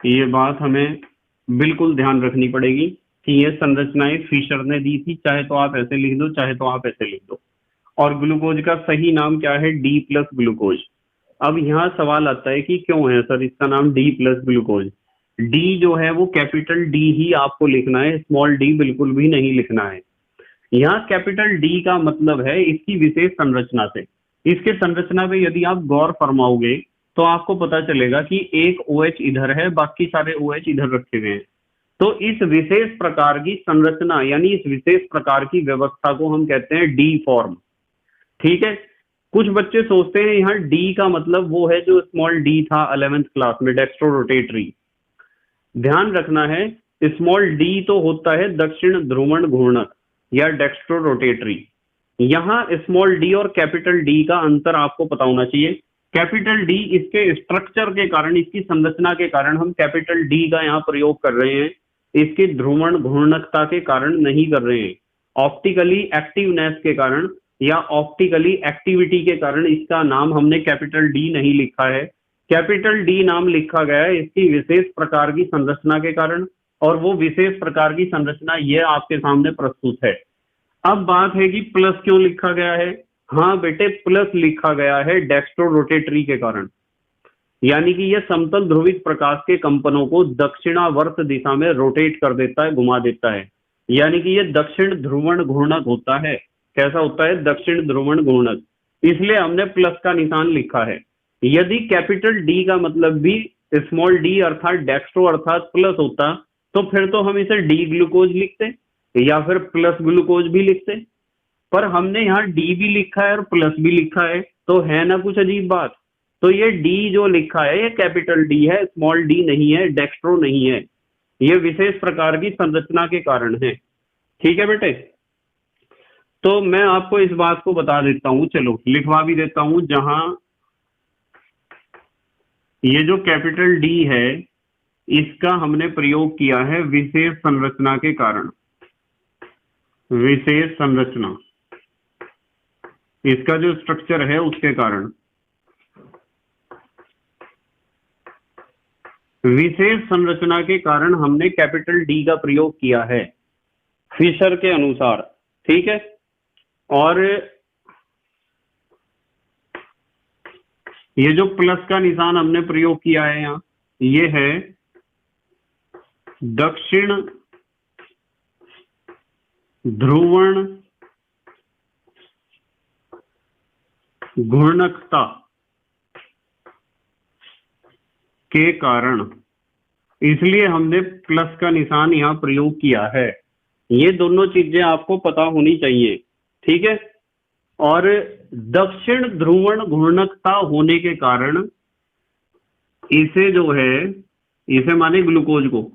ये बात हमें बिल्कुल ध्यान रखनी पड़ेगी कि ये संरचनाएं फिशर ने दी थी, चाहे तो आप ऐसे लिख दो चाहे तो आप ऐसे लिख दो। और ग्लूकोज का सही नाम क्या है? D plus glucose. अब यहाँ सवाल आता है कि क्यों है सर इसका नाम डी प्लस ग्लूकोज? डी जो है वो कैपिटल डी ही आपको लिखना है, स्मॉल डी बिल्कुल भी नहीं लिखना है। यहाँ कैपिटल डी का मतलब है इसकी विशेष संरचना से। इसके संरचना पे यदि आप गौर फरमाओगे तो आपको पता चलेगा कि एक OH इधर है, बाकी सारे OH इधर रखे हुए हैं। तो इस विशेष प्रकार की संरचना यानी इस विशेष प्रकार की व्यवस्था को हम कहते हैं डी फॉर्म। ठीक है, कुछ बच्चे सोचते हैं यहाँ डी का मतलब वो है जो स्मॉल डी था 11th क्लास में, डेक्स्ट्रो रोटेटरी। ध्यान रखना है स्मॉल डी तो होता है दक्षिण ध्रुवण घूर्णक या डेक्स्ट्रो रोटेटरी। यहाँ स्मॉल डी और कैपिटल डी का अंतर आपको पता होना चाहिए। कैपिटल डी इसके स्ट्रक्चर के कारण, इसकी संरचना के कारण हम कैपिटल डी का यहाँ प्रयोग कर रहे हैं, इसकी ध्रुवण घूर्णकता के कारण नहीं कर रहे हैं। ऑप्टिकली एक्टिवनेस के कारण या ऑप्टिकली एक्टिविटी के कारण इसका नाम हमने कैपिटल डी नहीं लिखा है। कैपिटल डी नाम लिखा गया है इसकी विशेष प्रकार की संरचना के कारण, और वो विशेष प्रकार की संरचना ये आपके सामने प्रस्तुत है। अब बात है कि प्लस क्यों लिखा गया है? हाँ बेटे, प्लस लिखा गया है डेक्स्ट्रो रोटेटरी के कारण, यानी कि यह समतल ध्रुवित प्रकाश के कंपनों को दक्षिणावर्त दिशा में रोटेट कर देता है, घुमा देता है, यानी कि यह दक्षिण ध्रुवण घूर्णक होता है। कैसा होता है? दक्षिण ध्रुवण घूर्णक। इसलिए हमने प्लस का निशान लिखा है। यदि कैपिटल डी का मतलब भी स्मॉल डी अर्थात डेक्स्ट्रो अर्थात प्लस होता तो फिर तो हम इसे डी ग्लूकोज लिखते या फिर प्लस ग्लूकोज भी लिखते, पर हमने यहाँ डी भी लिखा है और प्लस भी लिखा है, तो है ना कुछ अजीब बात। तो ये डी जो लिखा है ये कैपिटल डी है, स्मॉल डी नहीं है, डेक्स्ट्रो नहीं है। ये विशेष प्रकार की संरचना के कारण है। ठीक है बेटे, तो मैं आपको इस बात को बता देता हूं, चलो लिखवा भी देता हूं। जहां ये जो कैपिटल डी है इसका हमने प्रयोग किया है विशेष संरचना के कारण। विशेष संरचना, इसका जो स्ट्रक्चर है उसके कारण। विशेष संरचना के कारण हमने कैपिटल डी का प्रयोग किया है फिशर के अनुसार। ठीक है, और ये जो प्लस का निशान हमने प्रयोग किया है यहाँ, ये है दक्षिण ध्रुवण घूर्णकता के कारण, इसलिए हमने प्लस का निशान यहाँ प्रयोग किया है। ये दोनों चीजें आपको पता होनी चाहिए। ठीक है, और दक्षिण ध्रुवण घूर्णकता होने के कारण इसे जो है, इसे माने ग्लूकोज को,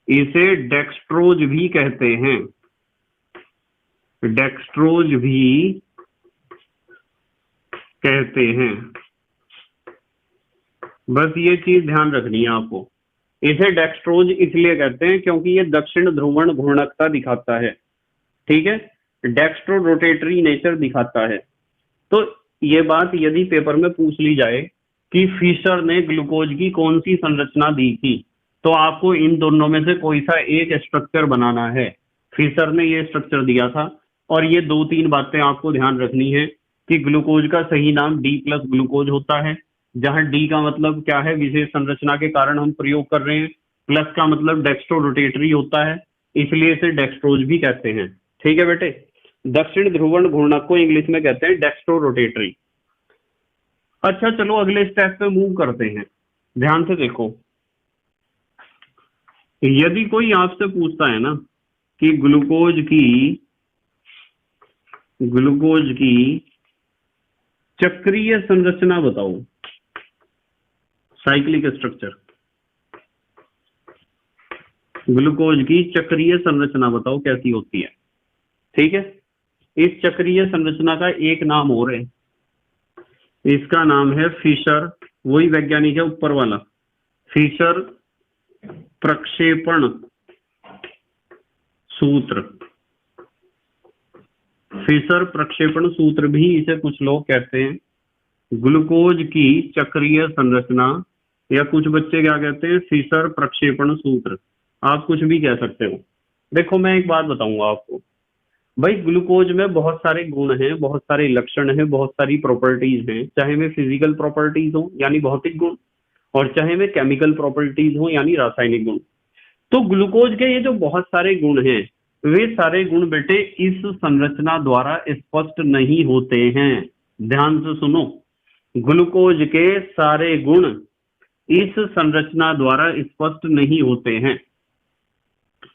इसे डेक्स्ट्रोज भी कहते हैं। डेक्स्ट्रोज भी कहते हैं। बस ये चीज ध्यान रखनी है आपको। इसे डेक्स्ट्रोज इसलिए कहते हैं क्योंकि ये दक्षिण ध्रुवण घूर्णकता दिखाता है। ठीक है, डेक्स्ट्रो रोटेटरी नेचर दिखाता है। तो ये बात यदि पेपर में पूछ ली जाए कि फिशर ने ग्लूकोज की कौन सी संरचना दी थी, तो आपको इन दोनों में से कोई सा एक स्ट्रक्चर बनाना है। फिशर ने ये स्ट्रक्चर दिया था, और ये 2-3 बातें आपको ध्यान रखनी है कि ग्लूकोज का सही नाम डी प्लस ग्लूकोज होता है, जहां डी का मतलब क्या है? विशेष संरचना के कारण हम प्रयोग कर रहे हैं। प्लस का मतलब डेक्स्ट्रो रोटेटरी होता है, इसलिए इसे डेक्स्ट्रोज भी कहते हैं। ठीक है बेटे, दक्षिण ध्रुवण घूर्णक को इंग्लिश में कहते हैं डेक्स्ट्रो रोटेटरी। अच्छा चलो अगले स्टेप पे मूव करते हैं। ध्यान से देखो, यदि कोई आपसे पूछता है ना कि ग्लूकोज की चक्रीय संरचना बताओ, साइक्लिक स्ट्रक्चर, ग्लूकोज की चक्रीय संरचना बताओ कैसी होती है। ठीक है, इस चक्रीय संरचना का एक नाम और है, इसका नाम है फिशर, वही वैज्ञानिक है ऊपर वाला, फिशर प्रक्षेपण सूत्र, फिशर प्रक्षेपण सूत्र भी इसे कुछ लोग कहते हैं। ग्लूकोज की चक्रीय संरचना, या कुछ बच्चे क्या कहते हैं, फिशर प्रक्षेपण सूत्र, आप कुछ भी कह सकते हो। देखो मैं एक बात बताऊंगा आपको, भाई ग्लूकोज में बहुत सारे गुण हैं, बहुत सारे लक्षण हैं, बहुत सारी प्रॉपर्टीज हैं, चाहे वे फिजिकल प्रॉपर्टीज हो यानी भौतिक गुण, और चाहे वे केमिकल प्रॉपर्टीज हो यानी रासायनिक गुण। तो ग्लूकोज के ये जो बहुत सारे गुण हैं, वे सारे गुण बेटे इस संरचना द्वारा स्पष्ट नहीं होते हैं। ध्यान से सुनो, ग्लूकोज के सारे गुण इस संरचना द्वारा स्पष्ट नहीं होते हैं।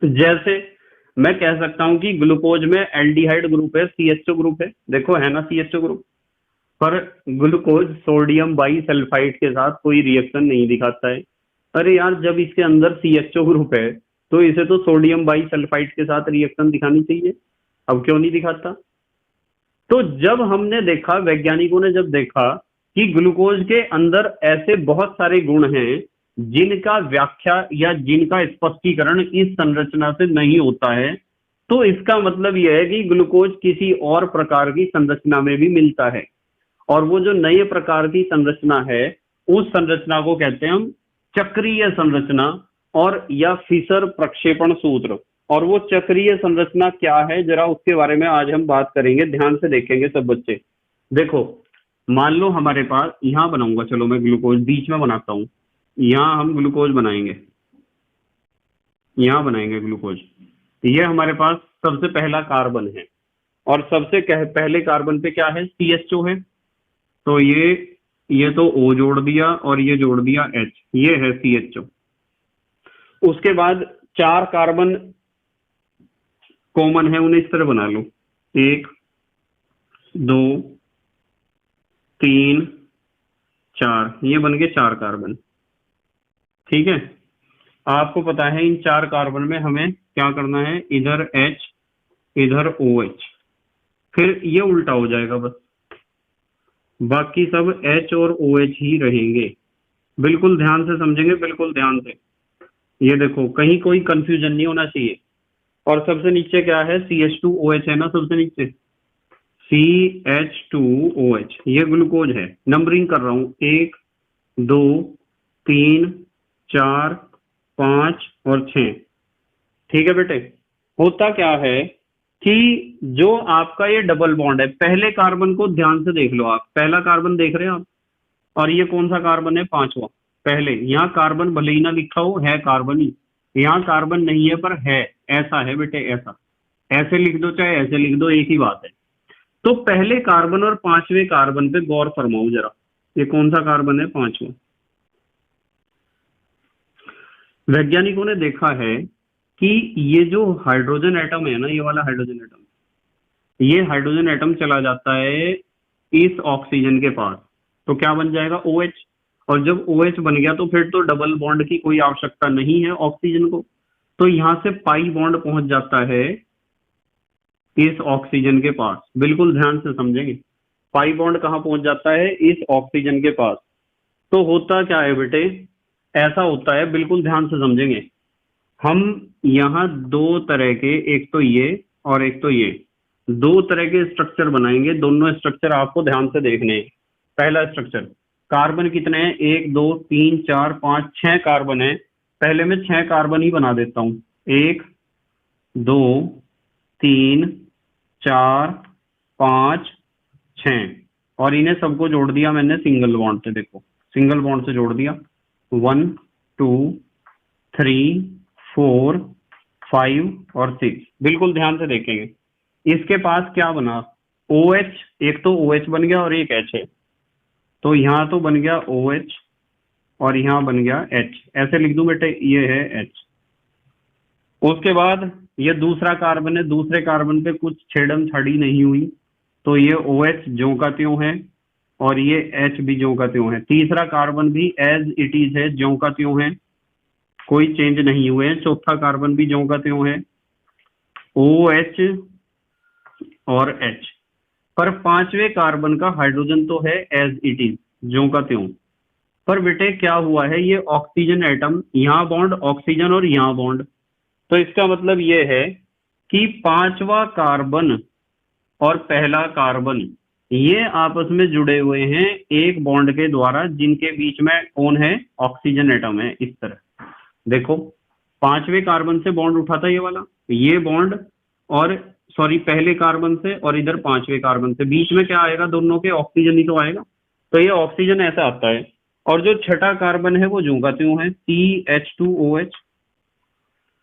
जैसे मैं कह सकता हूं कि ग्लूकोज में एल्डिहाइड ग्रुप है, CHO ग्रुप है, देखो है ना CHO ग्रुप, पर ग्लूकोज सोडियम बाईसल्फाइड के साथ कोई रिएक्शन नहीं दिखाता है। अरे यार, जब इसके अंदर CHO ग्रुप है तो इसे तो सोडियम बाईसल्फाइड के साथ रिएक्शन दिखानी चाहिए, अब क्यों नहीं दिखाता? तो जब हमने देखा, वैज्ञानिकों ने जब देखा कि ग्लूकोज के अंदर ऐसे बहुत सारे गुण हैं जिनका व्याख्या या जिनका स्पष्टीकरण इस संरचना से नहीं होता है, तो इसका मतलब यह है कि ग्लूकोज किसी और प्रकार की संरचना में भी मिलता है। और वो जो नए प्रकार की संरचना है, उस संरचना को कहते हैं हम चक्रीय संरचना और या फिशर प्रक्षेपण सूत्र। और वो चक्रीय संरचना क्या है, जरा उसके बारे में आज हम बात करेंगे, ध्यान से देखेंगे सब बच्चे। देखो मान लो हमारे पास, यहां बनाऊंगा, चलो मैं ग्लूकोज बीच में बनाता हूं, यहां हम ग्लूकोज बनाएंगे, यहां बनाएंगे ग्लूकोज। ये हमारे पास सबसे पहला कार्बन है, और सबसे पहले कार्बन पे क्या है, CHO है, तो ये तो O जोड़ दिया और ये जोड़ दिया H, ये है CHO। उसके बाद 4 कार्बन कॉमन है, उन्हें इस तरह बना लो, 1 2 3 4, ये बन गए 4 कार्बन। ठीक है, आपको पता है इन 4 कार्बन में हमें क्या करना है, इधर H इधर OH, फिर ये उल्टा हो जाएगा, बस बाकी सब H और OH ही रहेंगे। बिल्कुल ध्यान से समझेंगे, बिल्कुल ध्यान से, ये देखो कहीं कोई कंफ्यूजन नहीं होना चाहिए। और सबसे नीचे क्या है, CH2OH है ना, सबसे नीचे CH2OH, ये ग्लूकोज है। नंबरिंग कर रहा हूं, 1 2 3 4 5 और 6। ठीक है बेटे, होता क्या है कि जो आपका ये डबल बॉन्ड है, पहले कार्बन को ध्यान से देख लो आप, पहला कार्बन देख रहे हो आप, और ये कौन सा कार्बन है, 5वां। पहले यहाँ कार्बन भले ही ना लिखा हो, है कार्बन ही, यहाँ कार्बन नहीं है पर है, ऐसा है बेटे, ऐसा, ऐसे लिख दो चाहे ऐसे लिख दो, एक ही बात है। तो पहले कार्बन और 5वें कार्बन पे गौर फरमाओ जरा, ये कौन सा कार्बन है, 5वां। वैज्ञानिकों ने देखा है कि ये जो हाइड्रोजन एटम है ना, ये वाला हाइड्रोजन एटम, ये हाइड्रोजन एटम चला जाता है इस ऑक्सीजन के पास, तो क्या बन जाएगा, OH। और जब OH बन गया तो फिर तो डबल बॉन्ड की कोई आवश्यकता नहीं है ऑक्सीजन को, तो यहां से पाई बॉन्ड पहुंच जाता है इस ऑक्सीजन के पास। बिल्कुल ध्यान से समझेंगे, पाई बॉन्ड कहां पहुंच जाता है, इस ऑक्सीजन के पास। तो होता क्या है बेटे, ऐसा होता है, बिल्कुल ध्यान से समझेंगे। हम यहाँ 2 तरह के, एक तो ये और एक तो ये, 2 तरह के स्ट्रक्चर बनाएंगे, दोनों स्ट्रक्चर आपको ध्यान से देखने हैं। पहला स्ट्रक्चर, कार्बन कितने हैं, 1 2 3 4 5 6 कार्बन है, पहले मैं 6 कार्बन ही बना देता हूं, 1 2 3 4 5 6, और इन्हें सबको जोड़ दिया मैंने सिंगल बॉन्ड से। देखो सिंगल बॉन्ड से जोड़ दिया, 1 2 3 4 5 और 6। बिल्कुल ध्यान से देखेंगे, इसके पास क्या बना, OH, एक तो OH बन गया और एक H है, तो यहां तो बन गया OH और यहां बन गया H, ऐसे लिख दूं बेटे, ये है H। उसके बाद ये दूसरा कार्बन है, दूसरे कार्बन पे कुछ छेड़म छाड़ी नहीं हुई, तो ये OH ज्यों का त्यों है और ये H भी ज्यों का त्यों है। तीसरा कार्बन भी एज इट इज है, ज्यों का त्यों है, कोई चेंज नहीं हुए हैं। चौथा कार्बन भी ज्यों का त्यों है, OH और H। पर 5वें कार्बन का हाइड्रोजन तो है एज इट इज, ज्यों का त्यों। पर बेटे क्या हुआ है, ये ऑक्सीजन एटम, यहां बॉन्ड ऑक्सीजन और यहां बॉन्ड, तो इसका मतलब ये है कि पांचवा कार्बन और पहला कार्बन ये आपस में जुड़े हुए हैं एक बॉन्ड के द्वारा, जिनके बीच में कौन है, ऑक्सीजन एटम है। इस तरह देखो, पांचवें कार्बन से बॉन्ड उठा था ये वाला, ये बॉन्ड, और सॉरी पहले कार्बन से, और इधर पांचवें कार्बन से, बीच में क्या आएगा, दोनों के ऑक्सीजन ही तो आएगा। तो ये ऑक्सीजन ऐसा आता है, और जो छठा कार्बन है वो ज्यों का त्यों है, CH2OH।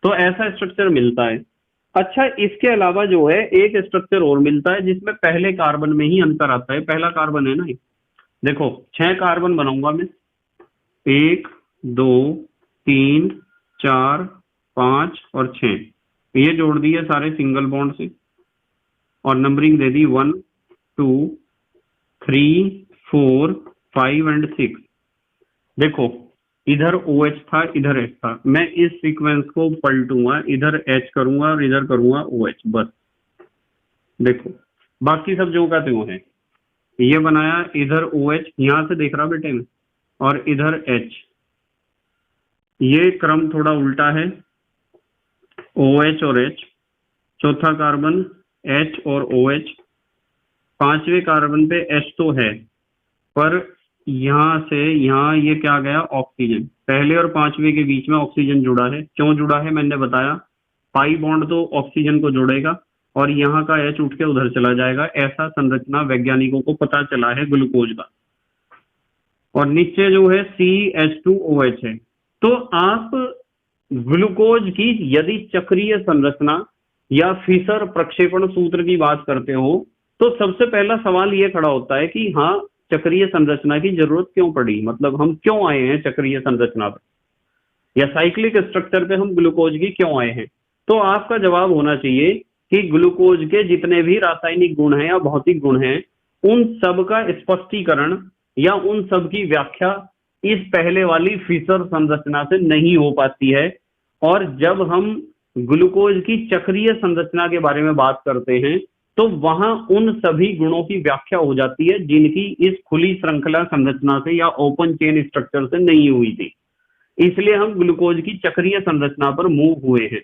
तो ऐसा स्ट्रक्चर मिलता है। अच्छा, इसके अलावा जो है एक स्ट्रक्चर और मिलता है जिसमें पहले कार्बन में ही अंतर आता है। पहला कार्बन है ना ये, देखो 6 कार्बन बनाऊंगा मैं, 1 2 3 4 5 और 6, ये जोड़ दिए सारे सिंगल बॉन्ड से, और नंबरिंग दे दी 1 2 3 4 5 एंड 6। देखो इधर OH था, इधर H था, मैं इस सीक्वेंस को पलटूंगा, इधर H करूंगा और इधर करूंगा OH, बस। देखो बाकी सब जो का त्यों है। ये बनाया, इधर OH यहां से देख रहा बेटे में, और इधर H। ये क्रम थोड़ा उल्टा है, OH और H, चौथा कार्बन H और OH, पांचवें कार्बन पे H तो है, पर यहां से यहां ये क्या गया, ऑक्सीजन। पहले और पांचवें के बीच में ऑक्सीजन जुड़ा है। क्यों जुड़ा है मैंने बताया, पाई बॉन्ड तो ऑक्सीजन को जोड़ेगा और यहाँ का H उठ के उधर चला जाएगा। ऐसा संरचना वैज्ञानिकों को पता चला है ग्लूकोज का। और नीचे जो है CH2OH है। तो आप ग्लूकोज की यदि चक्रीय संरचना या फिशर प्रक्षेपण सूत्र की बात करते हो, तो सबसे पहला सवाल ये खड़ा होता है कि हाँ, चक्रीय संरचना की जरूरत क्यों पड़ी, मतलब हम क्यों आए हैं चक्रीय संरचना पर, या साइक्लिक स्ट्रक्चर पे हम ग्लूकोज की क्यों आए हैं। तो आपका जवाब होना चाहिए कि ग्लूकोज के जितने भी रासायनिक गुण हैं या भौतिक गुण हैं, उन सब का स्पष्टीकरण या उन सब की व्याख्या इस पहले वाली फिशर संरचना से नहीं हो पाती है। और जब हम ग्लूकोज की चक्रीय संरचना के बारे में बात करते हैं, तो वहां उन सभी गुणों की व्याख्या हो जाती है जिनकी इस खुली श्रृंखला संरचना से या ओपन चेन स्ट्रक्चर से नहीं हुई थी। इसलिए हम ग्लूकोज की चक्रीय संरचना पर मूव हुए हैं।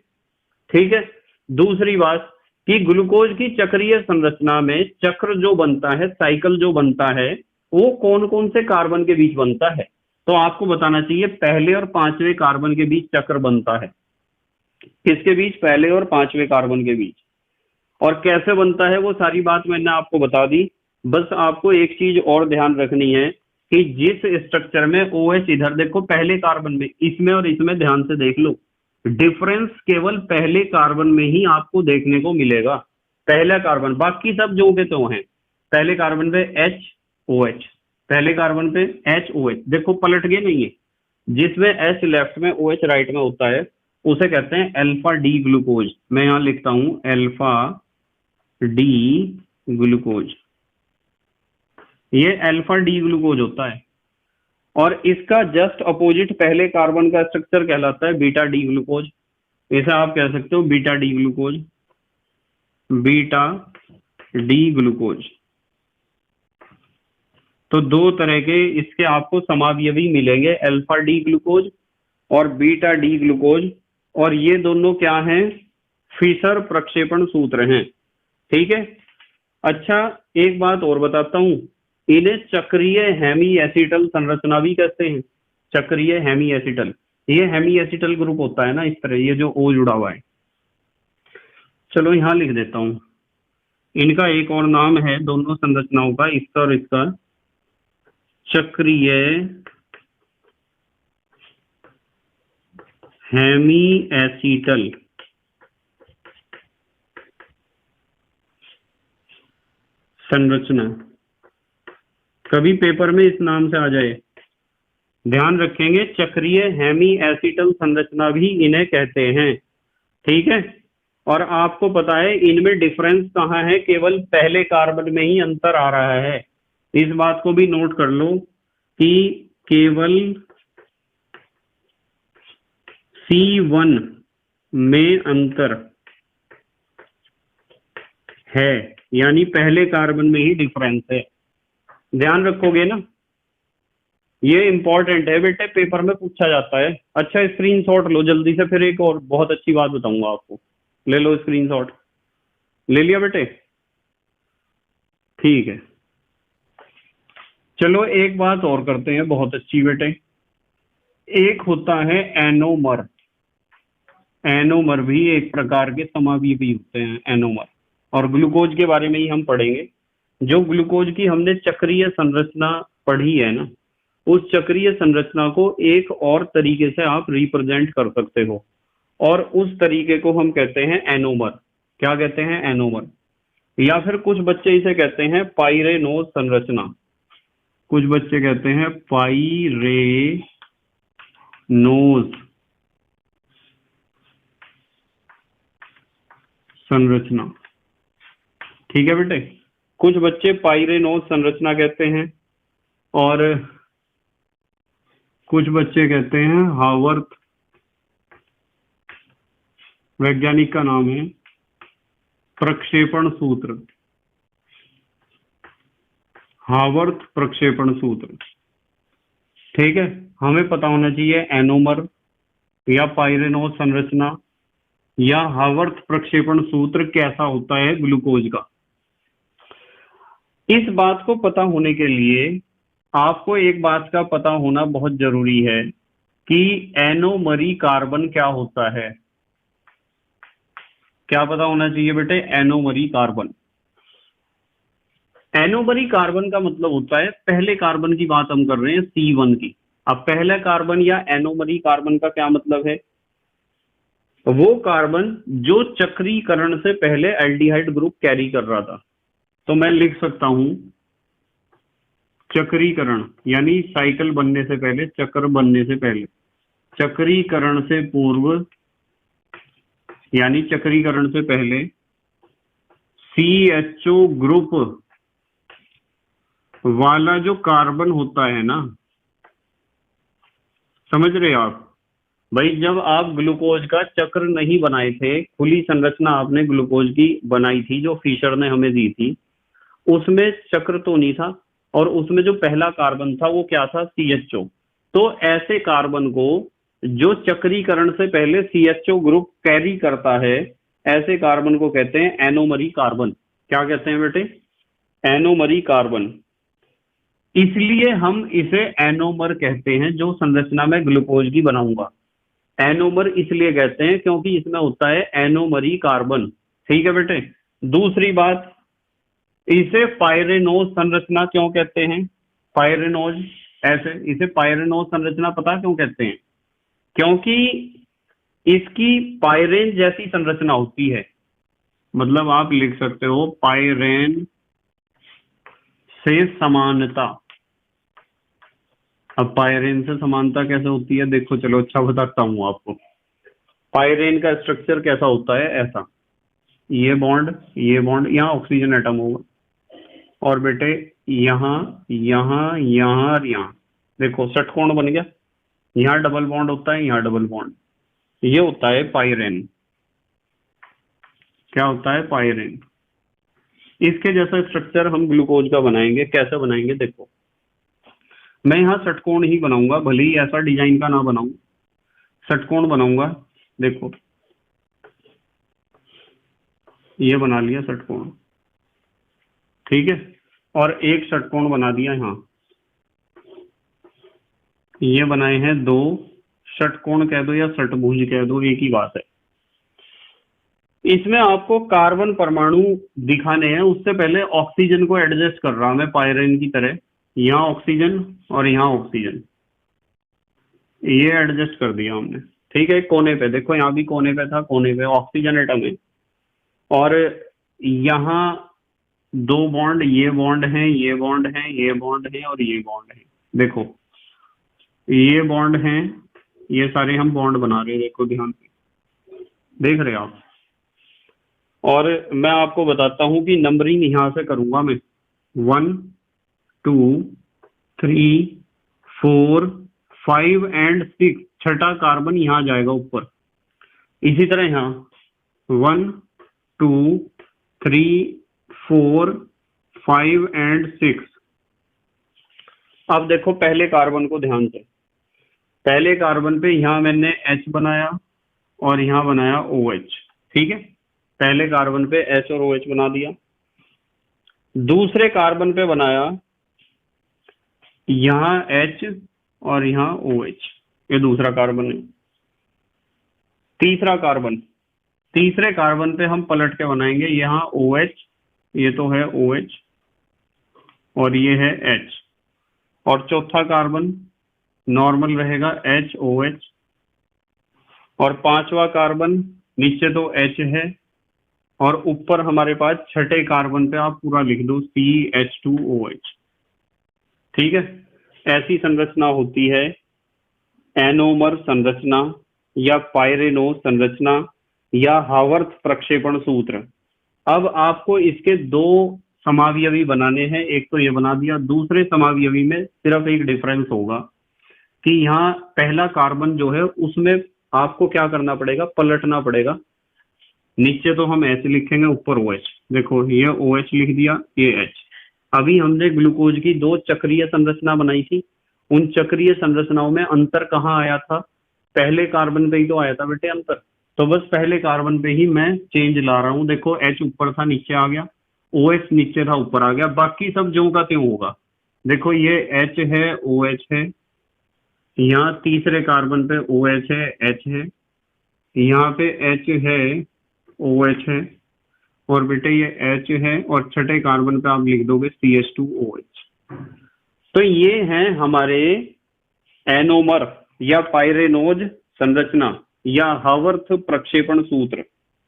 ठीक है। दूसरी बात कि ग्लूकोज की चक्रीय संरचना में चक्र जो बनता है, साइकिल जो बनता है, वो कौन कौन से कार्बन के बीच बनता है। तो आपको बताना चाहिए पहले और पांचवें कार्बन के बीच चक्र बनता है। किसके बीच, पहले और पांचवें कार्बन के बीच। और कैसे बनता है वो सारी बात मैंने आपको बता दी। बस आपको एक चीज और ध्यान रखनी है कि जिस स्ट्रक्चर में OH, इधर देखो पहले कार्बन में, इसमें और इसमें ध्यान से देख लो, डिफरेंस केवल पहले कार्बन में ही आपको देखने को मिलेगा। पहला कार्बन, बाकी सब जो के तो हैं। पहले कार्बन पे HOH, पहले कार्बन पे HOH, देखो पलट गए नहीं है। जिसमें H लेफ्ट में OH राइट में होता है उसे कहते हैं अल्फा डी ग्लूकोज। मैं यहां लिखता हूं अल्फा डी ग्लूकोज, ये अल्फा डी ग्लूकोज होता है। और इसका जस्ट अपोजिट पहले कार्बन का स्ट्रक्चर कहलाता है बीटा डी ग्लूकोज। इसे आप कह सकते हो beta D glucose, beta D glucose. तो दो तरह के इसके आपको समावयवी मिलेंगे, अल्फा डी ग्लूकोज और बीटा डी ग्लूकोज। और ये दोनों क्या हैं, फिशर प्रक्षेपण सूत्र हैं। ठीक है। अच्छा, एक बात और बताता हूं, इन्हें चक्रीय हेमी एसिटल संरचना भी कहते हैं। चक्रीय हेमी एसिटल, ये हेमी एसिटल ग्रुप होता है ना इस तरह, ये जो O जुड़ा हुआ है। चलो यहां लिख देता हूं, इनका एक और नाम है दोनों संरचनाओं का, इसका और इसका, चक्रीय हेमी एसिटल संरचना। कभी पेपर में इस नाम से आ जाए, ध्यान रखेंगे, चक्रीय हेमी एसिटल संरचना भी इन्हें कहते हैं। ठीक है। और आपको पता है इनमें डिफरेंस कहाँ है, केवल पहले कार्बन में ही अंतर आ रहा है। इस बात को भी नोट कर लो कि केवल C1 में अंतर है, यानी पहले कार्बन में ही डिफरेंस है। ध्यान रखोगे ना, ये इंपॉर्टेंट है बेटे, पेपर में पूछा जाता है। अच्छा, स्क्रीनशॉट लो जल्दी से, फिर एक और बहुत अच्छी बात बताऊंगा आपको। ले लो स्क्रीनशॉट। ले लिया बेटे? ठीक है, चलो एक बात और करते हैं, बहुत अच्छी बेटे। एक होता है एनोमर। एनोमर भी एक प्रकार के समावयवी होते हैं, एनोमर। और ग्लूकोज के बारे में ही हम पढ़ेंगे। जो ग्लूकोज की हमने चक्रीय संरचना पढ़ी है ना, उस चक्रीय संरचना को एक और तरीके से आप रिप्रेजेंट कर सकते हो, और उस तरीके को हम कहते हैं एनोमर। क्या कहते हैं? एनोमर। या फिर कुछ बच्चे इसे कहते हैं पाइरेनोज संरचना। कुछ बच्चे कहते हैं पाइरेनोज संरचना। ठीक है बेटे, कुछ बच्चे पाइरेनोज संरचना कहते हैं, और कुछ बच्चे कहते हैं हावर्थ, वैज्ञानिक का नाम है प्रक्षेपण सूत्र। हावर्थ प्रक्षेपण सूत्र। ठीक है, हमें पता होना चाहिए एनोमर या पाइरेनोज संरचना या हावर्थ प्रक्षेपण सूत्र कैसा होता है ग्लूकोज का। इस बात को पता होने के लिए आपको एक बात का पता होना बहुत जरूरी है कि एनोमरी कार्बन क्या होता है। क्या पता होना चाहिए बेटे? एनोमरी कार्बन। एनोमरी कार्बन का मतलब होता है, पहले कार्बन की बात हम कर रहे हैं C1 की। अब पहला कार्बन या एनोमरी कार्बन का क्या मतलब है? वो कार्बन जो चक्रीकरण से पहले एल्डिहाइड ग्रुप कैरी कर रहा था। तो मैं लिख सकता हूं चक्रीकरण, यानी साइकिल बनने से पहले, चक्र बनने से पहले, चक्रीकरण से पूर्व यानी चक्रीकरण से पहले CHO ग्रुप वाला जो कार्बन होता है ना, समझ रहे हो आप भाई? जब आप ग्लूकोज का चक्र नहीं बनाए थे, खुली संरचना आपने ग्लूकोज की बनाई थी जो फिशर ने हमें दी थी, उसमें चक्र तो नहीं था, और उसमें जो पहला कार्बन था वो क्या था? CHO। तो ऐसे कार्बन को जो चक्रीकरण से पहले CHO ग्रुप कैरी करता है, ऐसे कार्बन को कहते हैं एनोमरी कार्बन। क्या कहते हैं बेटे? एनोमरी कार्बन। इसलिए हम इसे एनोमर कहते हैं, जो संरचना में ग्लूकोज की बनाऊंगा। एनोमर इसलिए कहते हैं क्योंकि इसमें होता है एनोमरी कार्बन। ठीक है बेटे। दूसरी बात, इसे पाइरेनोज संरचना क्यों कहते हैं? पाइरेनोज, ऐसे इसे पाइरेनोज संरचना पता क्यों कहते हैं? क्योंकि इसकी पाइरेन जैसी संरचना होती है। मतलब आप लिख सकते हो पाइरेन से समानता। अब पाइरेन से समानता कैसे होती है देखो, चलो अच्छा बताता हूं आपको। पाइरेन का स्ट्रक्चर कैसा होता है? ऐसा, ये बॉन्ड, ये बॉन्ड, यहाँ ऑक्सीजन एटम होगा, और बेटे यहाँ यहाँ यहाँ और यहाँ देखो षटकोण बन गया। यहाँ डबल बॉन्ड होता है, यहाँ डबल बॉन्ड। ये होता है पाइरेन। क्या होता है? पाइरेन। इसके जैसा स्ट्रक्चर हम ग्लूकोज का बनाएंगे। कैसे बनाएंगे देखो, मैं यहाँ षटकोण ही बनाऊंगा, भले ही ऐसा डिजाइन का ना बनाऊं, षटकोण बनाऊंगा। देखो ये बना लिया षटकोण, ठीक है, और एक षटकोण बना दिया यहाँ। ये बनाए हैं दो षटकोण कह दो या षटभुज कह दो, एक ही बात है। इसमें आपको कार्बन परमाणु दिखाने हैं, उससे पहले ऑक्सीजन को एडजस्ट कर रहा मैं पाइरेन की तरह। यहाँ ऑक्सीजन और यहाँ ऑक्सीजन, ये एडजस्ट कर दिया हमने। ठीक है, कोने पे देखो, यहाँ भी कोने पे था, कोने पे ऑक्सीजन एटम है, और यहाँ दो बॉन्ड, ये बॉन्ड है, ये बॉन्ड है, ये बॉन्ड है, और ये बॉन्ड है। देखो ये बॉन्ड हैं, ये सारे हम बॉन्ड बना रहे हैं, देखो ध्यान से देख रहे हो आप। और मैं आपको बताता हूं कि नंबरिंग यहां से करूंगा मैं, 1 2 3 4 5 एंड 6, छठा कार्बन यहाँ जाएगा ऊपर। इसी तरह यहाँ 1 2 3 4 5 एंड 6। अब देखो पहले कार्बन को ध्यान से, पहले कार्बन पे यहाँ मैंने H बनाया और यहाँ बनाया OH। ठीक है, पहले कार्बन पे H और OH बना दिया, दूसरे कार्बन पे बनाया यहाँ H और यहाँ OH, ये दूसरा कार्बन है। तीसरा कार्बन, तीसरे कार्बन पे हम पलट के बनाएंगे, यहाँ OH, ये तो है OH और ये है H, और चौथा कार्बन नॉर्मल रहेगा HOH, और पांचवा कार्बन नीचे तो H है और ऊपर हमारे पास छठे कार्बन पे आप पूरा लिख दो CH2OH। ठीक है, ऐसी संरचना होती है एनोमर संरचना या पाइरेनो संरचना या हावर्थ प्रक्षेपण सूत्र। अब आपको इसके दो समावयवी बनाने हैं, एक तो ये बना दिया, दूसरे समावयवी में सिर्फ एक डिफरेंस होगा कि यहाँ पहला कार्बन जो है उसमें आपको क्या करना पड़ेगा, पलटना पड़ेगा। नीचे तो हम H लिखेंगे, ऊपर OH, देखो ये OH लिख दिया, ये H। अभी हमने ग्लूकोज की दो चक्रीय संरचना बनाई थी, उन चक्रीय संरचनाओं में अंतर कहाँ आया था, पहले कार्बन पे ही तो आया था बेटे अंतर। तो बस पहले कार्बन पे ही मैं चेंज ला रहा हूं, देखो H ऊपर था नीचे आ गया, OH नीचे था ऊपर आ गया, बाकी सब ज्यों का त्यों होगा। देखो ये H है, OH है, यहाँ तीसरे कार्बन पे OH है, H है, यहाँ पे H है, OH है, और बेटे ये H है, और छठे कार्बन पे आप लिख दोगे CH2OH। तो ये हैं हमारे एनोमर या पाइरेनोज संरचना या हावर्थ प्रक्षेपण सूत्र।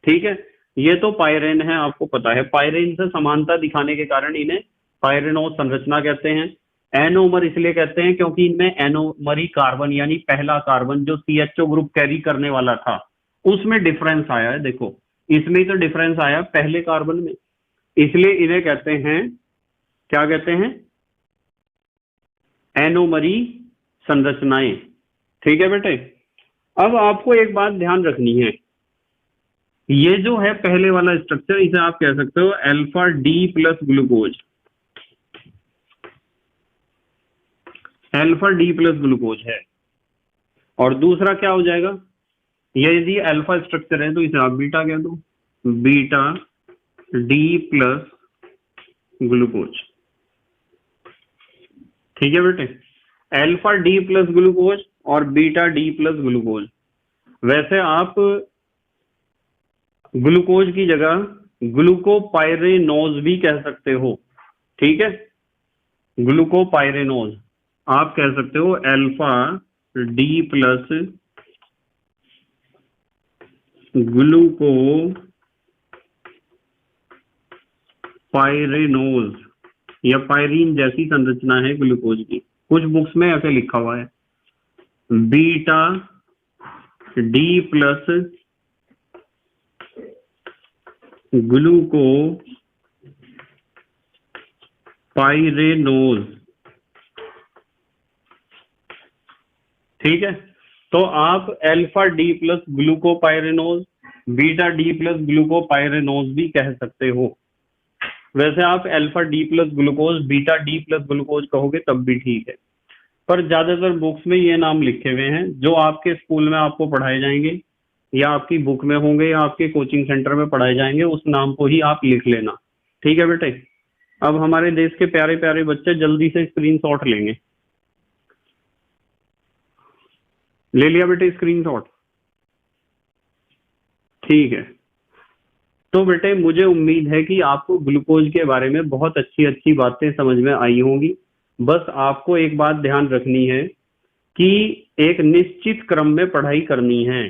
ठीक है, ये तो पाइरेन है, आपको पता है, पाइरेन से समानता दिखाने के कारण इन्हें पाइरेनोज संरचना कहते हैं। एनोमर इसलिए कहते हैं क्योंकि इनमें एनोमरी कार्बन यानी पहला कार्बन जो CHO ग्रुप कैरी करने वाला था उसमें डिफरेंस आया है। देखो इसमें तो डिफरेंस आया पहले कार्बन में, इसलिए इन्हें कहते हैं, क्या कहते हैं, एनोमरी संरचनाएं। ठीक है बेटे, अब आपको एक बात ध्यान रखनी है, ये जो है पहले वाला स्ट्रक्चर, इसे आप कह सकते हो alpha D plus glucose, alpha D plus glucose है। और दूसरा क्या हो जाएगा, ये यदि अल्फा स्ट्रक्चर है तो इसे आप बीटा कह दो, बीटा डी प्लस ग्लूकोज। ठीक है बेटे, अल्फा डी प्लस ग्लूकोज और बीटा डी प्लस ग्लूकोज। वैसे आप ग्लूकोज की जगह ग्लूकोपाइरेनोज भी कह सकते हो। ठीक है, ग्लूकोपाइरेनोज आप कह सकते हो, अल्फा डी प्लस ग्लूकोपाइरेनोज या पायरीन जैसी संरचना है ग्लूकोज की, कुछ बुक्स में ऐसे लिखा हुआ है बीटा डी प्लस ग्लूकोपाइरेनोज। ठीक है, तो आप alpha D plus glucopyranose, beta D plus glucopyranose भी कह सकते हो। वैसे आप alpha D plus glucose, beta D plus glucose कहोगे तब भी ठीक है, पर ज्यादातर बुक्स में ये नाम लिखे हुए हैं जो आपके स्कूल में आपको पढ़ाए जाएंगे या आपकी बुक में होंगे या आपके कोचिंग सेंटर में पढ़ाए जाएंगे, उस नाम को ही आप लिख लेना। ठीक है बेटे, अब हमारे देश के प्यारे प्यारे बच्चे जल्दी से स्क्रीनशॉट लेंगे। ले लिया बेटे स्क्रीनशॉट? ठीक है, तो बेटे मुझे उम्मीद है कि आपको ग्लूकोज के बारे में बहुत अच्छी अच्छी बातें समझ में आई होंगी। बस आपको एक बात ध्यान रखनी है कि एक निश्चित क्रम में पढ़ाई करनी है।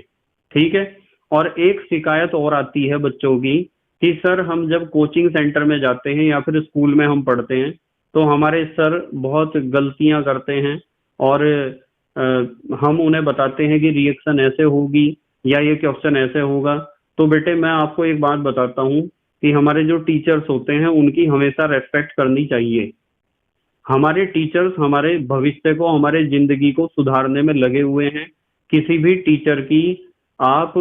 ठीक है, और एक शिकायत और आती है बच्चों की कि सर हम जब कोचिंग सेंटर में जाते हैं या फिर स्कूल में हम पढ़ते हैं तो हमारे सर बहुत गलतियां करते हैं और हम उन्हें बताते हैं कि रिएक्शन ऐसे होगी या ये क्वेश्चन ऐसे होगा। तो बेटे मैं आपको एक बात बताता हूँ कि हमारे जो टीचर्स होते हैं उनकी हमेशा रेस्पेक्ट करनी चाहिए। हमारे टीचर्स हमारे भविष्य को, हमारे जिंदगी को सुधारने में लगे हुए हैं। किसी भी टीचर की आप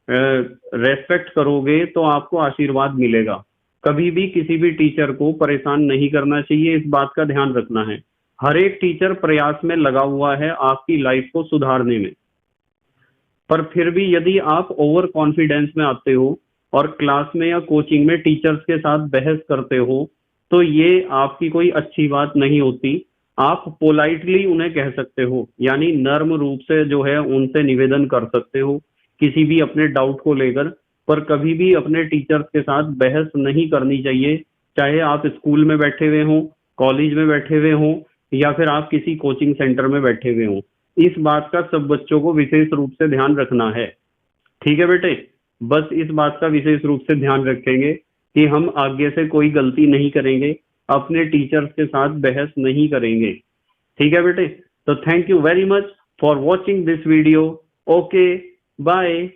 रेस्पेक्ट करोगे तो आपको आशीर्वाद मिलेगा। कभी भी किसी भी टीचर को परेशान नहीं करना चाहिए, इस बात का ध्यान रखना है। हर एक टीचर प्रयास में लगा हुआ है आपकी लाइफ को सुधारने में, पर फिर भी यदि आप ओवर कॉन्फिडेंस में आते हो और क्लास में या कोचिंग में टीचर्स के साथ बहस करते हो तो ये आपकी कोई अच्छी बात नहीं होती। आप पोलाइटली उन्हें कह सकते हो, यानी नर्म रूप से जो है उनसे निवेदन कर सकते हो किसी भी अपने डाउट को लेकर। पर कभी भी अपने टीचर्स के साथ बहस नहीं करनी चाहिए, चाहे आप स्कूल में बैठे हुए हों, कॉलेज में बैठे हुए हों, या फिर आप किसी कोचिंग सेंटर में बैठे हुए हों। इस बात का सब बच्चों को विशेष रूप से ध्यान रखना है। ठीक है बेटे, बस इस बात का विशेष रूप से ध्यान रखेंगे कि हम आगे से कोई गलती नहीं करेंगे, अपने टीचर्स के साथ बहस नहीं करेंगे। ठीक है बेटे, तो thank you very much for watching this video. Okay, bye.